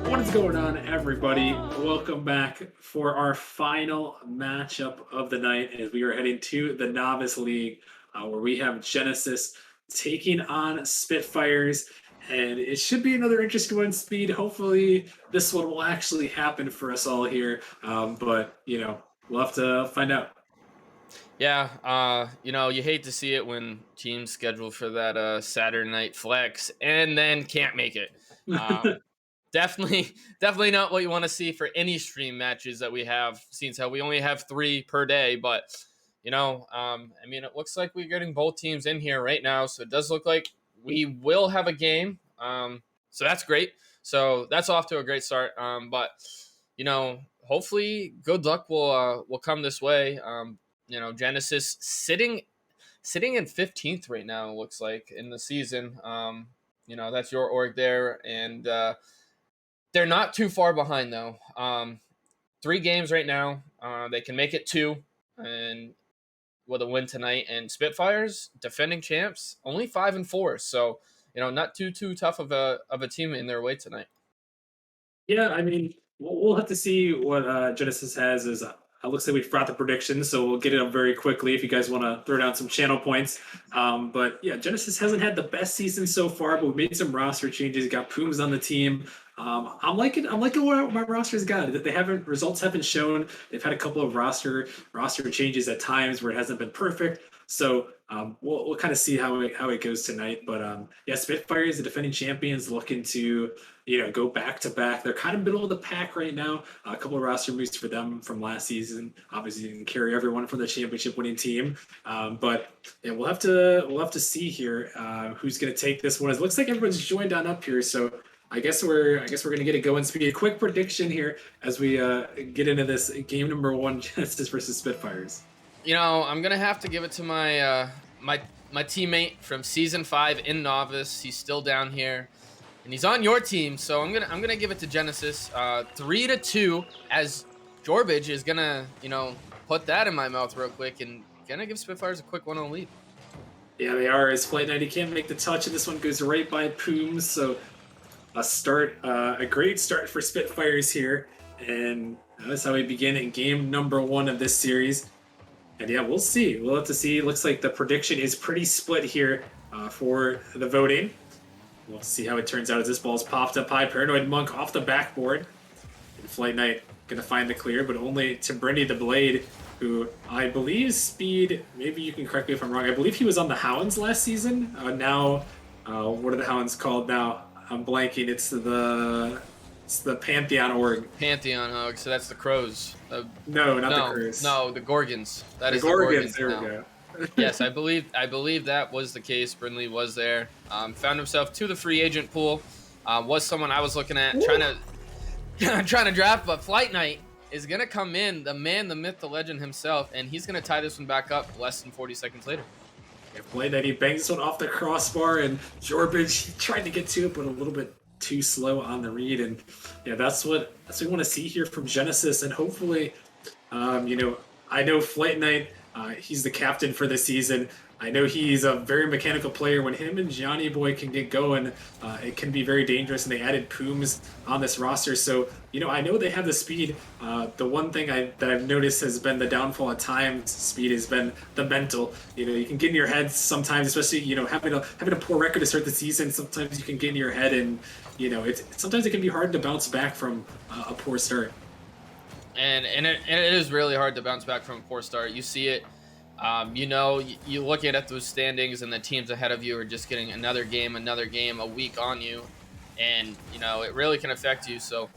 what is going on, everybody? Welcome back for our final matchup of the night as we are heading to the Novice League, where we have Genesis taking on Spitfires. And it should be another interesting one, Speed. Hopefully, this one will actually happen for us all here. But, we'll have to find out. Yeah, you hate to see it when teams schedule for that Saturday night flex and then can't make it. Definitely not what you want to see for any stream matches that we have, since how we only have 3 per day. But, it looks like we're getting both teams in here right now. So it does look like we will have a game. So that's great. So that's off to a great start. But, hopefully good luck will come this way. Genesis sitting in 15th right now, it looks like, in the season. That's your org there. And they're not too far behind, though. 3 games right now. They can make it 2 and with a win tonight. And Spitfires, defending champs, only 5-4. So, not too tough of a team in their way tonight. Yeah, I mean, we'll have to see what Genesis has. It looks like we've brought the predictions, so we'll get it up very quickly if you guys want to throw down some channel points. But yeah, Genesis hasn't had the best season so far, but we made some roster changes. Got Pooms on the team. I'm liking what my roster's got. Results haven't shown. They've had a couple of roster changes at times where it hasn't been perfect. So we'll kind of see how it goes tonight. But yeah, Spitfires, the defending champions, looking to go back to back. They're kind of middle of the pack right now. A couple of roster moves for them from last season. Obviously, didn't carry everyone from the championship winning team. But yeah, we'll have to see here who's going to take this one. It looks like everyone's joined on up here. So I guess we're gonna get it going. Speed. A quick prediction here as we get into this game number 1, Genesis versus Spitfires. I'm gonna have to give it to my my teammate from season 5 in Novice. He's still down here, and he's on your team. So I'm gonna give it to Genesis. 3-2, as Jorbage is gonna put that in my mouth real quick and gonna give Spitfires a quick 1-0 lead. Yeah, they are. As Flight 90 can't make the touch, and this one goes right by Pooms. So a great start for Spitfires here, and that's how we begin in game number 1 of this series. And yeah, we'll see. We'll have to see. Looks like the prediction is pretty split here for the voting. We'll see how it turns out as this ball's popped up high. Paranoid Monk off the backboard. And Flight Knight going to find the clear, but only to Brendy the Blade, who I believe Speed, maybe you can correct me if I'm wrong, I believe he was on the Hounds last season. Now, what are the Hounds called now? I'm blanking. It's the Pantheon org. Pantheon Hug. So that's the Crows. No, not the Crows. No, the Gorgons. That the is Gorgons. the Gorgons. There we go. Yes, I believe that was the case. Brindley was there. Found himself to the free agent pool. Was someone I was looking at trying to draft, but Flight Knight is gonna come in, the man, the myth, the legend himself, and he's gonna tie this one back up less than 40 seconds later. Flight Knight, he bangs this one off the crossbar, and Jorbage, he tried to get to it, but a little bit too slow on the read. And yeah, that's what we want to see here from Genesis. And hopefully, I know Flight Knight, he's the captain for the season. I know he's a very mechanical player. When him and Johnny Boy can get going, it can be very dangerous. And they added Pooms on this roster, so I know they have the speed. The one thing that I've noticed has been the downfall at times. Speed has been the mental. You can get in your head sometimes, especially having a poor record to start the season. Sometimes you can get in your head, and sometimes it can be hard to bounce back from a poor start. And it is really hard to bounce back from a poor start. You see it. You looking at those standings, and the teams ahead of you are just getting another game a week on you, and it really can affect you. So,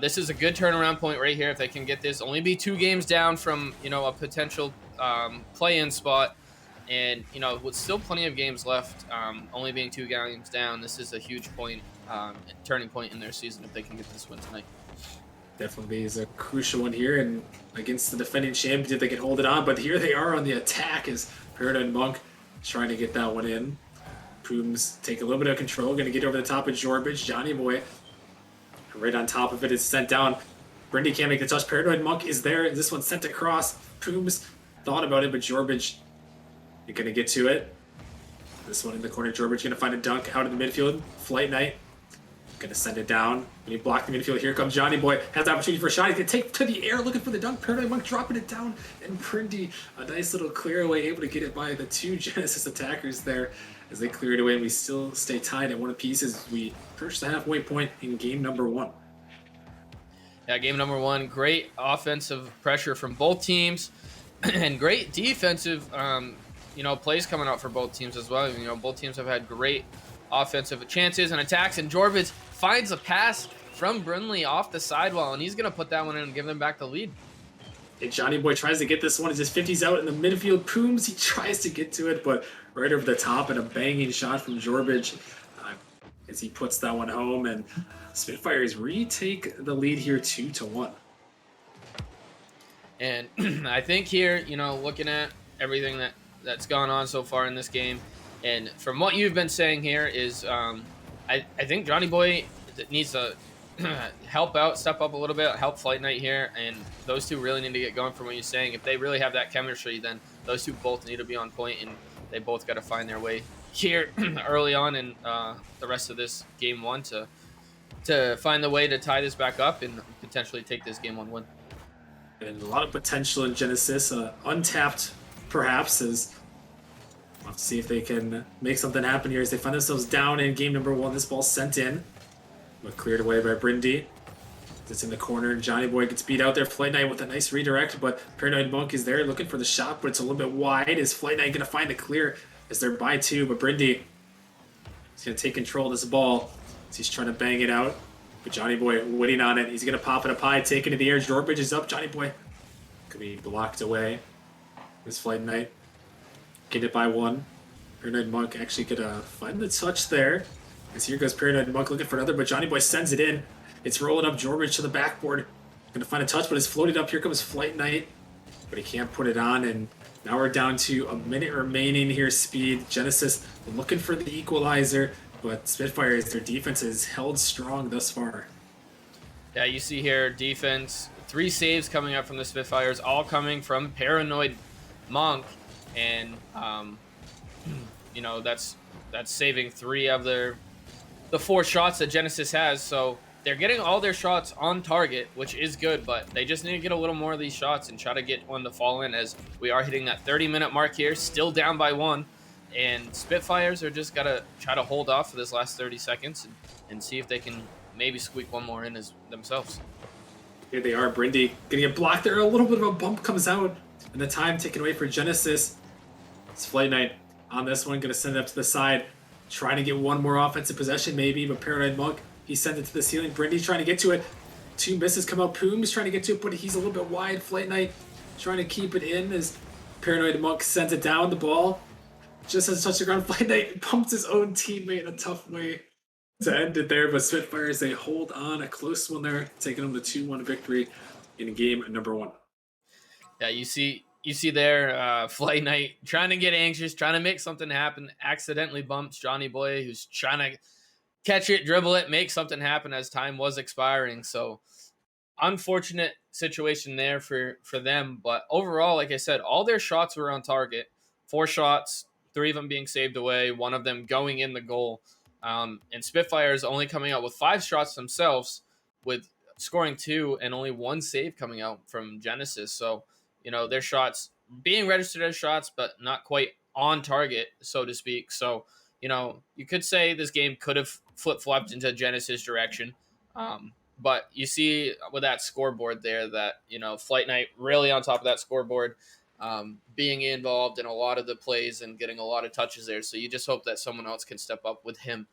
this is a good turnaround point right here if they can get this. Only be 2 games down from a potential play-in spot, and with still plenty of games left, only being 2 games down, this is a huge point turning point in their season if they can get this win tonight. Definitely is a crucial one here, and against the defending champions, if they can hold it on. But here they are on the attack as Paranoid Monk trying to get that one in. Pooms take a little bit of control, going to get over the top of Jorbage. Johnny Boy right on top of it is sent down. Brindy can't make the touch. Paranoid Monk is there. This one's sent across. Pooms thought about it, but Jorbage is going to get to it. This one in the corner. Jorbage going to find a dunk out in the midfield. Flight Knight going to send it down. When he blocked the midfield, here comes Johnny Boy. Has the opportunity for a shot. He can take to the air looking for the dunk. Paranoid Monk dropping it down. And Brindy, a nice little clear away, able to get it by the two Genesis attackers there as they clear it away. And we still stay tied at one apiece as we approach the halfway point in game number 1. Yeah, game number 1, great offensive pressure from both teams and great defensive plays coming out for both teams as well. Both teams have had great offensive chances and attacks, and Jorvitz finds a pass from Brindley off the sidewall, and he's going to put that one in and give them back the lead. And Johnny Boy tries to get this one as his 50's out in the midfield. Pooms, he tries to get to it, but right over the top, and a banging shot from Jorbage as he puts that one home, and Spitfires retake the lead here 2-1. And I think here, looking at everything that's gone on so far in this game, and from what you've been saying here is I think Johnny Boy needs to help out, step up a little bit, help Flight Knight here, and those two really need to get going from what you're saying. If they really have that chemistry, then those two both need to be on point, and they both got to find their way here early on in the rest of this game 1 to find the way to tie this back up and potentially take this game 1 win. And a lot of potential in Genesis, untapped perhaps, as we'll have to see if they can make something happen here as they find themselves down in game number 1. This ball sent in, but cleared away by Brindy. It's in the corner. Johnny Boy gets beat out there. Flight Knight with a nice redirect, but Paranoid Monk is there looking for the shot, but it's a little bit wide. Is Flight Knight going to find a clear as they're by 2, but Brindy is going to take control of this ball as he's trying to bang it out. But Johnny Boy waiting on it. He's going to pop it up high, take it to the air. Jorbage is up. Johnny Boy could be blocked away. This Flight Knight get it by 1. Paranoid Monk actually could find the touch there. As here goes Paranoid Monk looking for another, but Johnny Boy sends it in. It's rolling up Jorbage to the backboard. Going to find a touch, but it's floated up. Here comes Flight Knight, but he can't put it on. And now we're down to a minute remaining here. Speed. Genesis looking for the equalizer, but Spitfires, their defense is held strong thus far. Yeah, you see here defense, 3 saves coming up from the Spitfires, all coming from Paranoid Monk, and that's saving 3 of the 4 shots that Genesis has. So they're getting all their shots on target, which is good, but they just need to get a little more of these shots and try to get one to fall in, as we are hitting that 30-minute mark here, still down by 1. And Spitfires are just got to try to hold off for this last 30 seconds and see if they can maybe squeak one more in themselves. Here they are. Brindy gonna get blocked there. A little bit of a bump comes out, and the time taken away for Genesis. It's Flight Knight on this one, gonna send it up to the side, trying to get one more offensive possession maybe, but Paranoid Monk, he sent it to the ceiling. Brindy's trying to get to it. 2 misses come out. Poom's trying to get to it, but he's a little bit wide. Flight Knight trying to keep it in as Paranoid Monk sends it down. The ball just has touched the ground. Flight Knight pumps his own teammate in a tough way to end it there, but Spitfires, they hold on, a close one there, taking them to 2-1 victory in game number 1. Yeah, you see there, Flight Knight trying to get anxious, trying to make something happen, accidentally bumps Johnny Boy, who's trying to catch it, dribble it, make something happen as time was expiring. So unfortunate situation there for them, but overall, like I said, all their shots were on target. 4 shots, 3 of them being saved away, 1 of them going in the goal. And Spitfires only coming out with 5 shots themselves, with scoring 2 and only 1 save coming out from Genesis. So, their shots being registered as shots, but not quite on target, so to speak. So, you could say this game could have flip-flopped into Genesis direction. But you see with that scoreboard there that, Flight Knight really on top of that scoreboard, being involved in a lot of the plays and getting a lot of touches there. So you just hope that someone else can step up with him,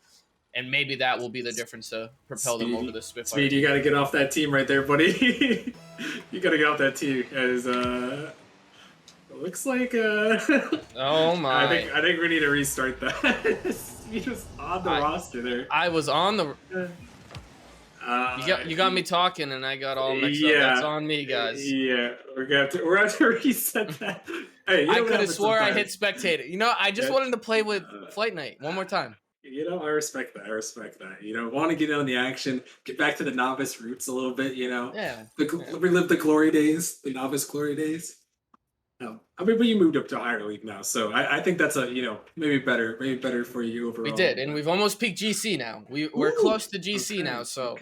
and maybe that will be the difference to propel them over the Spitfire. Speed, you got to get off that team right there, buddy. You got to get off that team. As it looks like oh my! I think we need to restart that. Speed was on the I- roster there. I was on the. You got me talking, and I got all mixed up. That's on me, guys. Yeah, we're gonna have to reset that. Hey, I could have swore I hit spectator. You know, I just Yeah. wanted to play with Flight Night one more time. You know, I respect that. Want to get in on the action, get back to the novice roots a little bit. Yeah. Relive the glory days, the novice glory days. No, I mean, but you moved up to a higher league now, so I think that's maybe better for you overall. We did, and we've almost peaked GC now. We're close to GC now, so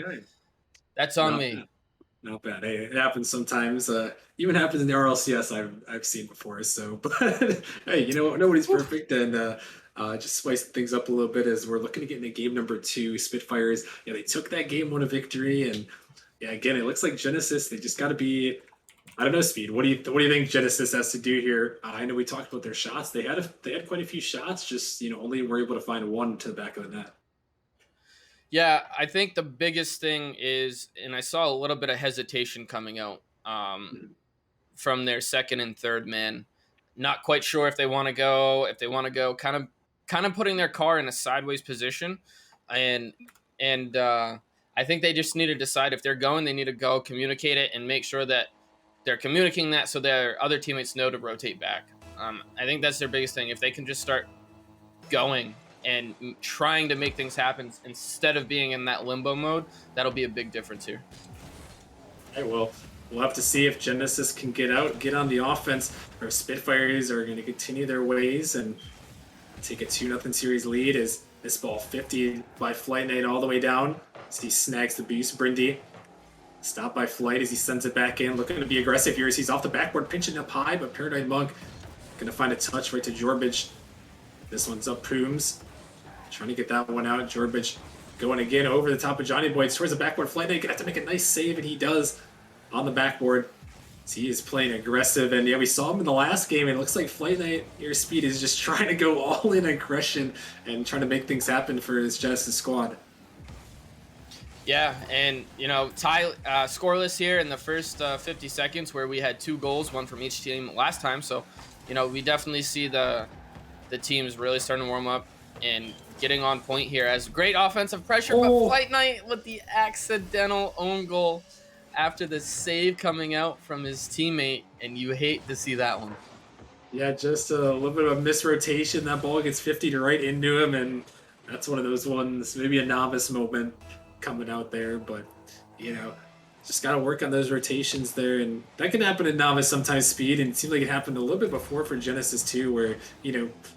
that's on me. Not bad. Hey, it happens sometimes. Even happens in the RLCS I've seen before. So, but hey, nobody's perfect, and just spicing things up a little bit as we're looking to get into game number 2. Spitfires, they took that game 1 victory, and again, it looks like Genesis. They just got to be. I don't know, Speed. What do you think Genesis has to do here? I know we talked about their shots. They had quite a few shots. Just only were able to find one to the back of the net. Yeah, I think the biggest thing is, and I saw a little bit of hesitation coming out from their second and third man. Not quite sure if they want to go, kind of putting their car in a sideways position, and I think they just need to decide if they're going. They need to go communicate it and make sure that they're communicating that so their other teammates know to rotate back. I think that's their biggest thing. If they can just start going and trying to make things happen instead of being in that limbo mode, that'll be a big difference here. All right, well, we'll have to see if Genesis can get on the offense, or if Spitfires are going to continue their ways and take a 2-0 series lead as this ball 50 by Flight Night all the way down as he snags the boost. Brindy stopped by Flight as he sends it back in, looking to be aggressive here as he's off the backboard, pinching up high, but Paranoid Monk going to find a touch right to Jorbage. This one's up Pooms, trying to get that one out. Jorbage going again over the top of Johnny Boy towards the backboard. Flight Night going to have to make a nice save, and he does on the backboard. So he is playing aggressive, and we saw him in the last game, and it looks like Flight Night, your Speed, is just trying to go all in aggression and trying to make things happen for his Genesis squad. Yeah, and tie scoreless here in the first 50 seconds, where we had 2 goals, one from each team last time. So, we definitely see the teams really starting to warm up and getting on point here as great offensive pressure. But Flight Night with the accidental own goal after the save coming out from his teammate, and you hate to see that one. Yeah, just a little bit of a misrotation. That ball gets 50 to right into him, and that's one of those ones, maybe a novice moment coming out there, but just got to work on those rotations there, and that can happen in novice sometimes, Speed, and it seems like it happened a little bit before for Genesis too, where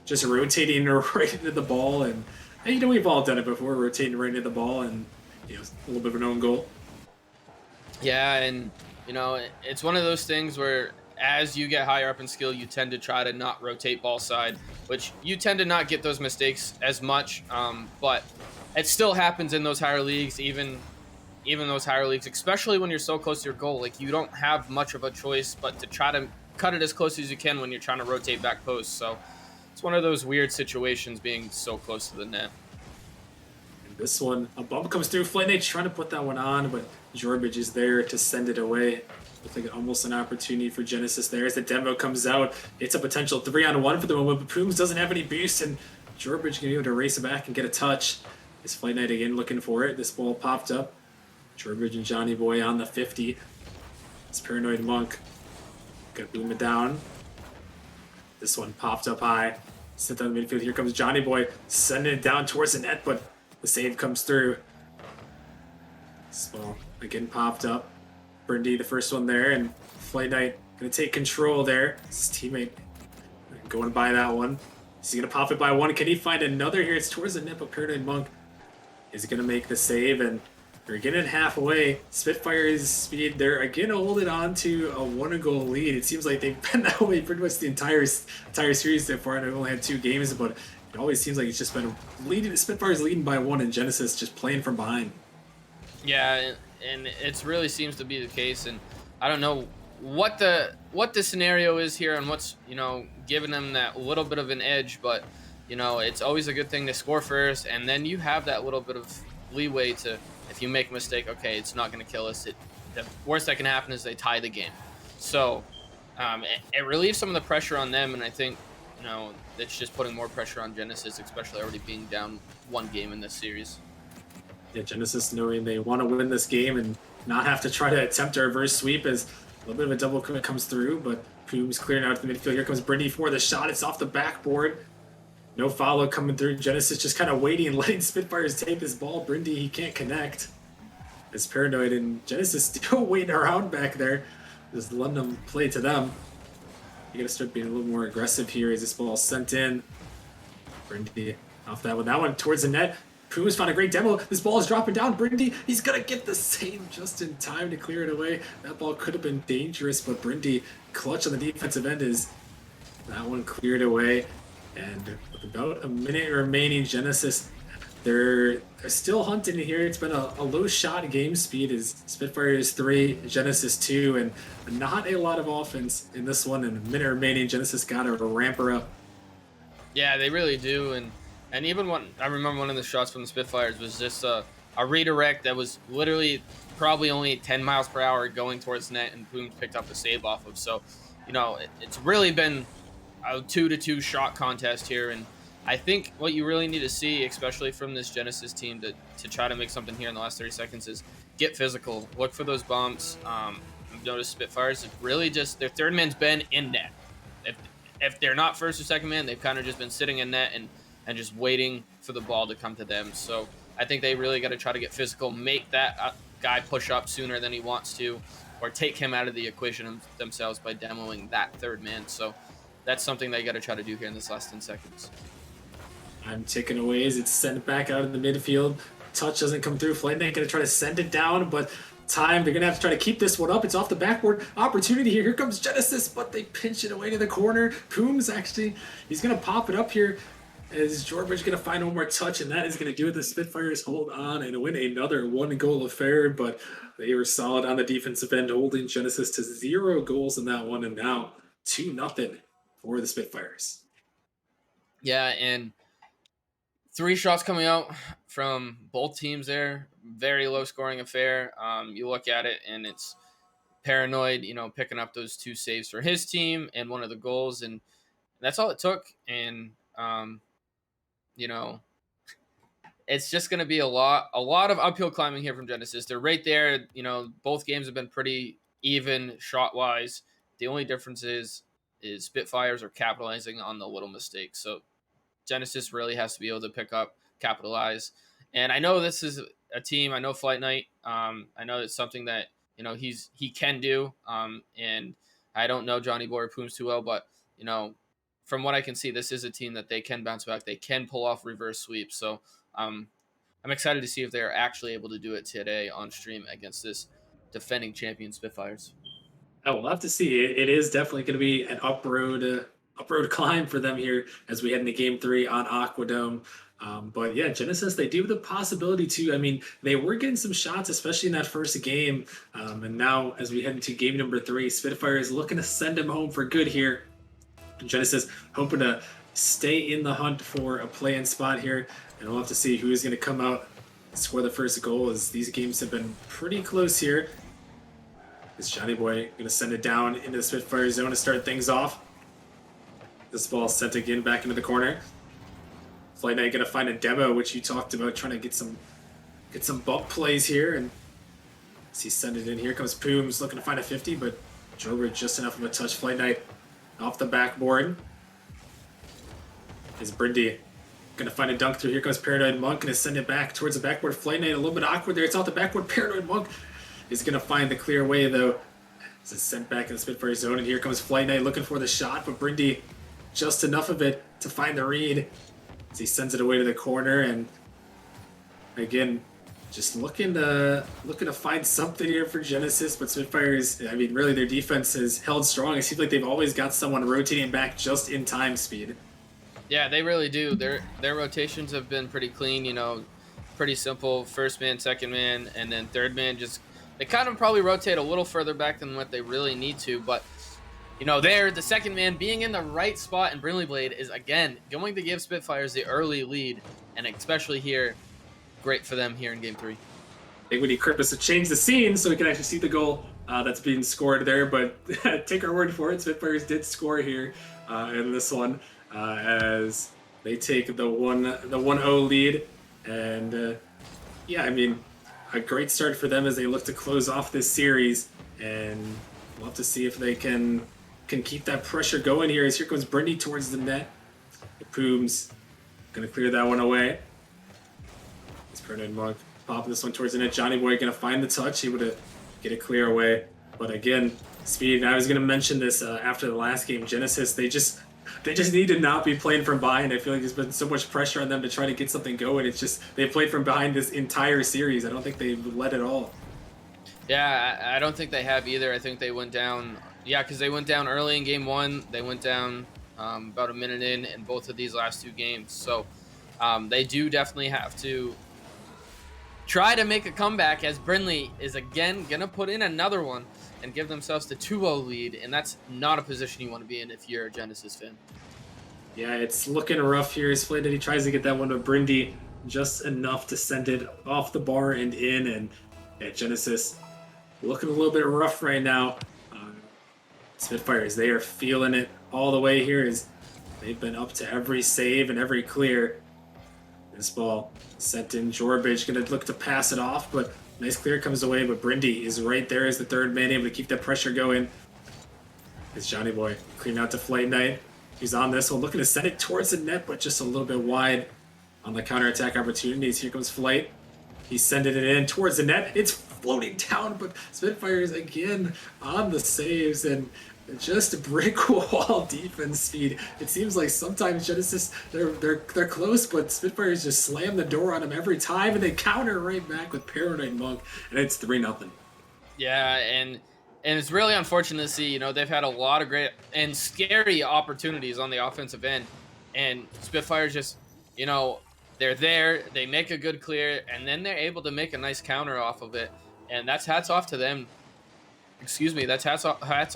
just rotating right into the ball, and we've all done it before, rotating right into the ball, and a little bit of an own goal. Yeah, and it's one of those things where as you get higher up in skill, you tend to try to not rotate ball side, which you tend to not get those mistakes as much, but it still happens in those higher leagues, even those higher leagues, especially when you're so close to your goal. Like, you don't have much of a choice but to try to cut it as close as you can when you're trying to rotate back posts. So it's one of those weird situations being so close to the net. And this one, a bump comes through. Flight Night trying to put that one on, but Jorbage is there to send it away. Looks like almost an opportunity for Genesis there as the demo comes out. It's a potential 3-on-1 for the moment, but Pooms doesn't have any boost, and Jorbage going to be able to race it back and get a touch. It's Flight Night again looking for it. This ball popped up. Jorbage and Johnny Boy on the 50. It's Paranoid Monk. Gonna boom it down. This one popped up high. Sent down the midfield. Here comes Johnny Boy sending it down towards the net, but the save comes through. This ball again popped up. Brindy, the first one there, and Flight Night gonna take control there. His teammate going by that one. Is he gonna pop it by one? Can he find another here? It's towards the net, but Paranoid Monk is gonna make the save, and they're getting halfway. Spitfire's Speed, they're again holding on to a 1-goal lead. It seems like they've been that way pretty much the entire series so far, and they've only had 2 games, but it always seems like it's just been leading. Spitfire's leading by 1, and Genesis just playing from behind. Yeah, and it really seems to be the case, and I don't know what the scenario is here and what's giving them that little bit of an edge, but it's always a good thing to score first, and then you have that little bit of leeway to, if you make a mistake, okay, it's not going to kill us. The worst that can happen is they tie the game. So it relieves some of the pressure on them, and I think you know, it's just putting more pressure on Genesis, especially already being down 1 game in this series. Yeah, Genesis knowing they want to win this game and not have to try to attempt a reverse sweep as a little bit of a double commit comes through, but Coombs clearing out to the midfield. Here comes Brindy for the shot. It's off the backboard. No follow coming through. Genesis just kind of waiting and letting Spitfires take this ball. Brindy, he can't connect. It's Paranoid, and Genesis still waiting around back there. Just letting them play to them. You gotta start being a little more aggressive here as this ball is sent in. Brindy off that one. That one towards the net. Pumas found a great demo. This ball is dropping down. Brindy, he's gonna get the save just in time to clear it away. That ball could have been dangerous, but Brindy, clutch on the defensive end, is that one cleared away. And with about a minute remaining, Genesis, they're still hunting here. It's been a low shot game speed as Spitfires 3, Genesis 2, and not a lot of offense in this one. And a minute remaining, Genesis got to ramp her up. Yeah, they really do. And even when I remember one of the shots from the Spitfires was just a redirect that was literally probably only 10 miles per hour going towards net, and Booms picked up the save off of. So, you know, it's really been a 2-2 shot contest here. And I think what you really need to see, especially from this Genesis team, to try to make something here in the last 30 seconds is get physical. Look for those bumps. I've noticed Spitfires have really just, their third man's been in net. If they're not first or second man, they've kind of just been sitting in net and just waiting for the ball to come to them. So I think they really got to try to get physical, make that guy push up sooner than he wants to, or take him out of the equation themselves by demoing that third man. So that's something they got to try to do here in this last 10 seconds. I'm taken away as it's sent back out in the midfield. Touch doesn't come through. Flight Knight going to try to send it down, but time, they're going to have to try to keep this one up. It's off the backboard. Opportunity here. Here comes Genesis, but they pinch it away to the corner. Coombs, actually, he's going to pop it up here as Jorbridge going to find one more touch, and that is going to do it. The Spitfires hold on and win another 1-goal affair, but they were solid on the defensive end, holding Genesis to 0 goals in that one, and now 2-0 for the Spitfires. Yeah, and 3 shots coming out from both teams there. Very low scoring affair. You look at it and it's Paranoid, you know, picking up those 2 saves for his team and one of the goals, and that's all it took. And you know, it's just going to be a lot of uphill climbing here from Genesis. They're right there. You know, both games have been pretty even shot wise. The only difference is Spitfires are capitalizing on the little mistakes. So Genesis really has to be able to pick up, capitalize. And I know this is a team. I know Flight Knight. I know it's something that, you know, he can do. And I don't know Johnny Boy or Pooms too well, but, you know, from what I can see, this is a team that they can bounce back. They can pull off reverse sweeps. So I'm excited to see if they're actually able to do it today on stream against this defending champion Spitfires. Oh, we'll have to see. It is definitely going to be an uproad climb for them here as we head into Game 3 on Aquadome. But yeah, Genesis, they do have the possibility to. I mean, they were getting some shots, especially in that first game. And now, as we head into Game number 3, Spitfire is looking to send them home for good here. Genesis hoping to stay in the hunt for a play-in spot here, and we'll have to see who's going to come out and score the first goal, as these games have been pretty close here. Is Johnny Boy going to send it down into the Spitfire zone to start things off? This ball sent again back into the corner. Flight Knight going to find a demo, which you talked about, trying to get some bump plays here, and as he send it in, here comes Pooms looking to find a 50, but Jorbridge just enough of a touch. Flight Knight off the backboard. Is Brindy gonna find a dunk through? Here comes Paranoid Monk, gonna send it back towards the backboard. Flight Knight a little bit awkward there. It's off the backboard. Paranoid Monk is gonna find the clear way though. This is sent back in the Spitfire zone, and here comes Flight Knight looking for the shot, but Brindy just enough of it to find the read as he sends it away to the corner. And again, just looking to find something here for Genesis, but Spitfires, I mean, really their defense has held strong. It seems like they've always got someone rotating back just in time speed. Yeah, they really do. Their rotations have been pretty clean, you know, pretty simple. First man, second man, and then third man. Just they kind of probably rotate a little further back than what they really need to, but you know, the second man being in the right spot in Brinley Blade is again going to give Spitfires the early lead, and especially here, great for them here in Game 3. I think we need Krippus to change the scene so we can actually see the goal that's being scored there, but take our word for it, Spitfires did score here in this one. as they take the 1-0 lead. And yeah, I mean, a great start for them as they look to close off this series. And we'll have to see if they can keep that pressure going here. As here comes Brindy towards the net. Pooms gonna clear that one away. It's Ferdinand Monk popping this one towards the net. Johnny Boy gonna find the touch, able to get it clear away. But again, speed. I was gonna mention this after the last game. Genesis, they just need to not be playing from behind. I feel like there's been so much pressure on them to try to get something going. It's just they played from behind this entire series. I don't think they've led at all. Yeah, I don't think they have either. I think they went down. Yeah, because they went down early in game one. They went down about a minute in both of these last two games. So they do definitely have to try to make a comeback, as Brindley is again going to put in another one and give themselves the 2-0 lead. And that's not a position you want to be in if you're a Genesis fan. Yeah, it's looking rough here as Flayed. He tries to get that one to Brindy just enough to send it off the bar and in. And yeah, Genesis looking a little bit rough right now. Spitfires, they are feeling it all the way here as they've been up to every save and every clear. This ball sent in. Jorbage going to look to pass it off, but nice clear comes away. But Brindy is right there as the third man, able to keep that pressure going. It's Johnny Boy clearing out to Flight Knight. He's on this one, looking to send it towards the net, but just a little bit wide on the counterattack opportunities. Here comes Flight. He's sending it in towards the net. It's floating down, but Spitfires again on the saves and just a brick wall defense speed. It seems like sometimes Genesis they're close, but Spitfires just slam the door on them every time, and they counter right back with Paranoid Monk, and it's 3-0. Yeah, and it's really unfortunate to see. You know, they've had a lot of great and scary opportunities on the offensive end, and Spitfires just, you know, they're there, they make a good clear, and then they're able to make a nice counter off of it, and that's hats off to them. Excuse me, that's hats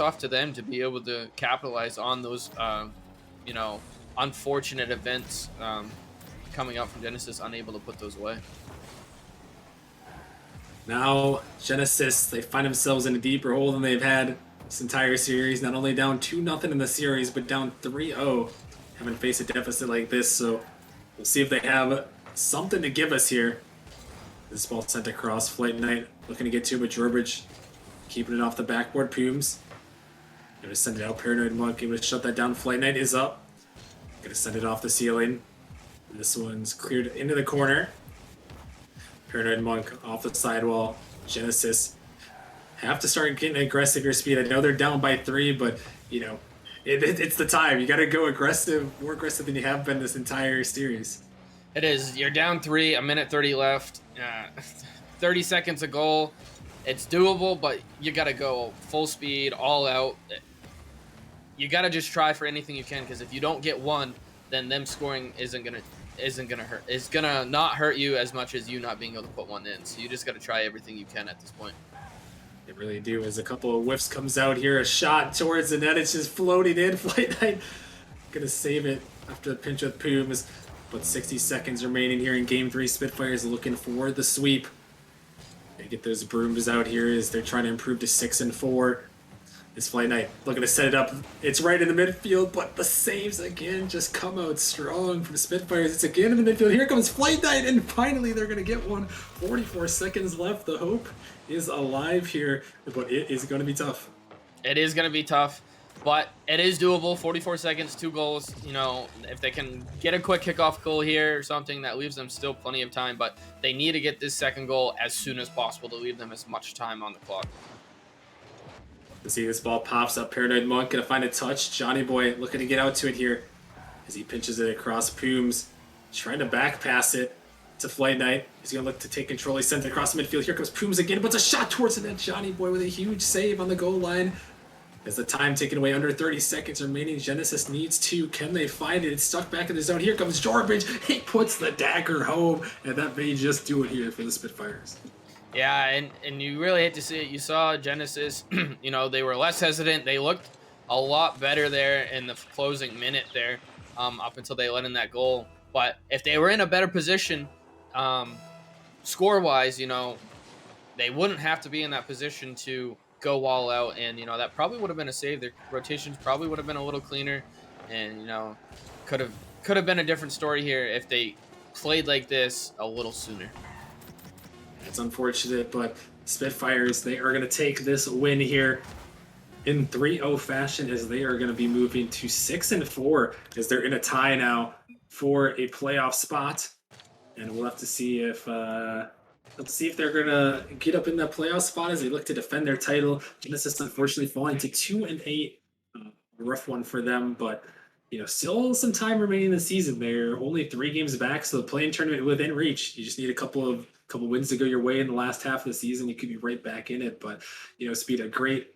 off to them to be able to capitalize on those, you know, unfortunate events coming up from Genesis, unable to put those away. Now, Genesis, they find themselves in a deeper hole than they've had this entire series. Not only down 2-0 in the series, but down 3-0. Haven't faced a deficit like this, so we'll see if they have something to give us here. This ball sent across. Flight Knight looking to get to it, but Jorbridge keeping it off the backboard. Pooms gonna send it out. Paranoid Monk able to shut that down. Flight Knight is up. Gonna send it off the ceiling. This one's cleared into the corner. Paranoid Monk off the sidewall. Genesis have to start getting aggressive your speed. I know they're down by 3, but you know it's the time. You got to go aggressive, more aggressive than you have been this entire series. It is. You're down 3, a minute 30 left. 30 seconds a goal. It's doable, but you got to go full speed, all out. You got to just try for anything you can, because if you don't get one, then them scoring isn't gonna hurt. It's gonna not hurt you as much as you not being able to put one in. So you just got to try everything you can at this point. They really do. As a couple of whiffs comes out here, a shot towards the net. It's just floating in. Flight Knight gonna save it after the pinch with Pooms. But 60 seconds remaining here in Game 3. Spitfires looking for the sweep. They get those brooms out here as they're trying to improve to 6-4. This Flight Knight looking to set it up. It's right in the midfield, but the saves again just come out strong from Spitfires. It's again in the midfield. Here comes Flight Knight, and finally they're going to get one. 44 seconds left. The hope is alive here, but it is going to be tough. It is going to be tough, but it is doable. 44 seconds, 2 goals. You know, if they can get a quick kickoff goal here or something, that leaves them still plenty of time, but they need to get this second goal as soon as possible to leave them as much time on the clock. You see this ball pops up. Paranoid Monk gonna find a touch. Johnny Boy looking to get out to it here as he pinches it across Pooms, trying to back pass it to Flight Knight. He's gonna look to take control. He sends it across the midfield. Here comes Pooms again, but it's a shot towards the net. Johnny Boy with a huge save on the goal line. As the time taken away, under 30 seconds remaining, Genesis needs 2. Can they find it? It's stuck back in the zone. Here comes Jorbridge. He puts the dagger home, and that may just do it here for the Spitfires. Yeah, and you really hate to see it. You saw Genesis, you know, they were less hesitant. They looked a lot better there in the closing minute there, up until they let in that goal. But if they were in a better position, score-wise, you know, they wouldn't have to be in that position to go all out. And, you know, that probably would have been a save. Their rotations probably would have been a little cleaner. And, you know, could have been a different story here if they played like this a little sooner. It's unfortunate, but Spitfires, they are going to take this win here in 3-0 fashion, as they are going to be moving to 6-4 as they're in a tie now for a playoff spot. And we'll have to see if they're gonna get up in that playoff spot as they look to defend their title. Genesis unfortunately falling to 2-8, a rough one for them, but still some time remaining in the season. They're only 3 games back, so the play-in tournament within reach. You just need a couple wins to go your way in the last half of the season. You could be right back in it. But Speed, a great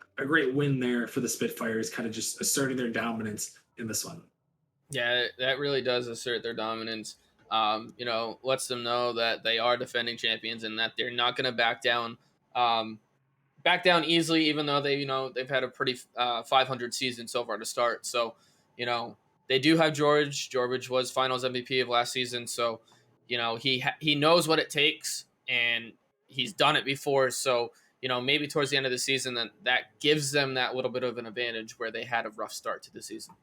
win there for the Spitfires, kind of just asserting their dominance in this one. Yeah, that really does assert their dominance. Lets them know that they are defending champions and that they're not going to back down easily, even though they've had a pretty 500 season so far to start. So, they do have George. George was Finals MVP of last season, so he knows what it takes and he's done it before. So maybe towards the end of the season, that gives them that little bit of an advantage where they had a rough start to the season.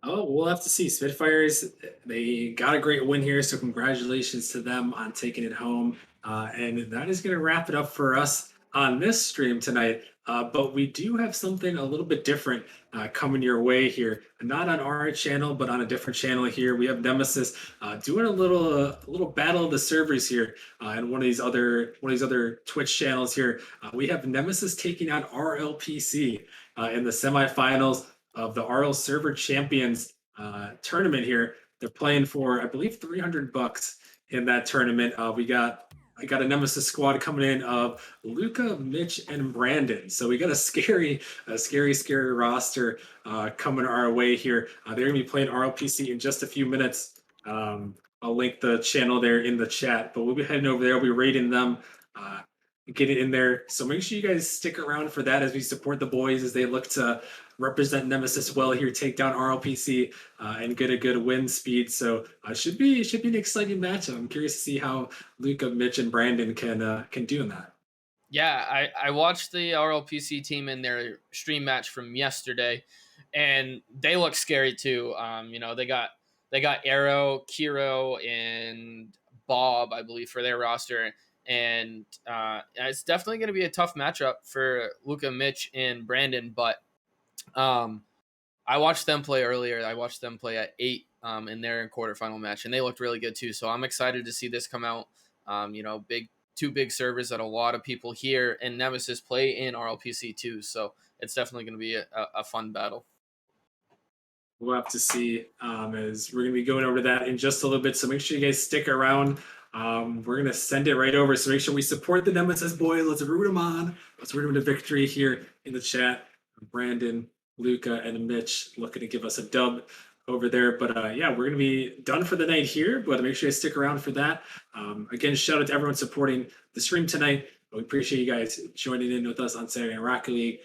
Oh, we'll have to see. Spitfires, they got a great win here, so congratulations to them on taking it home. And that is going to wrap it up for us on this stream tonight. But we do have something a little bit different coming your way here. Not on our channel, but on a different channel here. We have Nemesis doing a little battle of the servers here, and one of these other Twitch channels here. We have Nemesis taking on RLPC in the semifinals of the RL Server Champions tournament here. They're playing for, I believe, $300 in that tournament. I got a Nemesis squad coming in of Luca, Mitch, and Brandon. So we got a scary roster coming our way here. They're going to be playing RLPC in just a few minutes. I'll link the channel there in the chat, but we'll be heading over there. We'll be rating them, get it in there. So make sure you guys stick around for that as we support the boys as they look to represent Nemesis well here, take down RLPC, and get a good win speed. So should be an exciting matchup. I'm curious to see how Luca, Mitch, and Brandon can do in that. Yeah, I watched the RLPC team in their stream match from yesterday, and they look scary too. They got Arrow, Kiro, and Bob, I believe, for their roster. And it's definitely going to be a tough matchup for Luca, Mitch, and Brandon. But I watched them play earlier. I watched them play at 8 in their quarterfinal match, and they looked really good too. So I'm excited to see this come out. Two big servers that a lot of people here in Nemesis play in RLPC too. So it's definitely going to be a fun battle. We'll have to see as we're going to be going over that in just a little bit. So make sure you guys stick around. We're going to send it right over. So make sure we support the Nemesis boys. Let's root them on. Let's root them to victory here in the chat. Brandon, Luca, and Mitch looking to give us a dub over there. But yeah, we're going to be done for the night here, but make sure you stick around for that. Again, shout out to everyone supporting the stream tonight. We appreciate you guys joining in with us on Saturday Night Rocket League.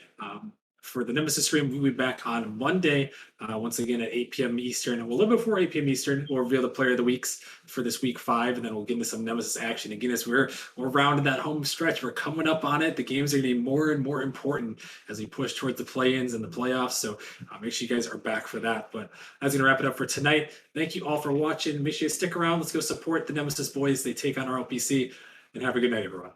For the Nemesis stream, we'll be back on Monday, once again at 8 p.m. Eastern. And a little before 8 p.m. Eastern, we'll reveal the player of the weeks for this week 5, and then we'll get into some Nemesis action. Again, as we're rounding that home stretch, we're coming up on it. The games are going to be more and more important as we push towards the play-ins and the playoffs. So make sure you guys are back for that. But that's going to wrap it up for tonight. Thank you all for watching. Make sure you stick around. Let's go support the Nemesis boys. They take on RLPC. And have a good night, everyone.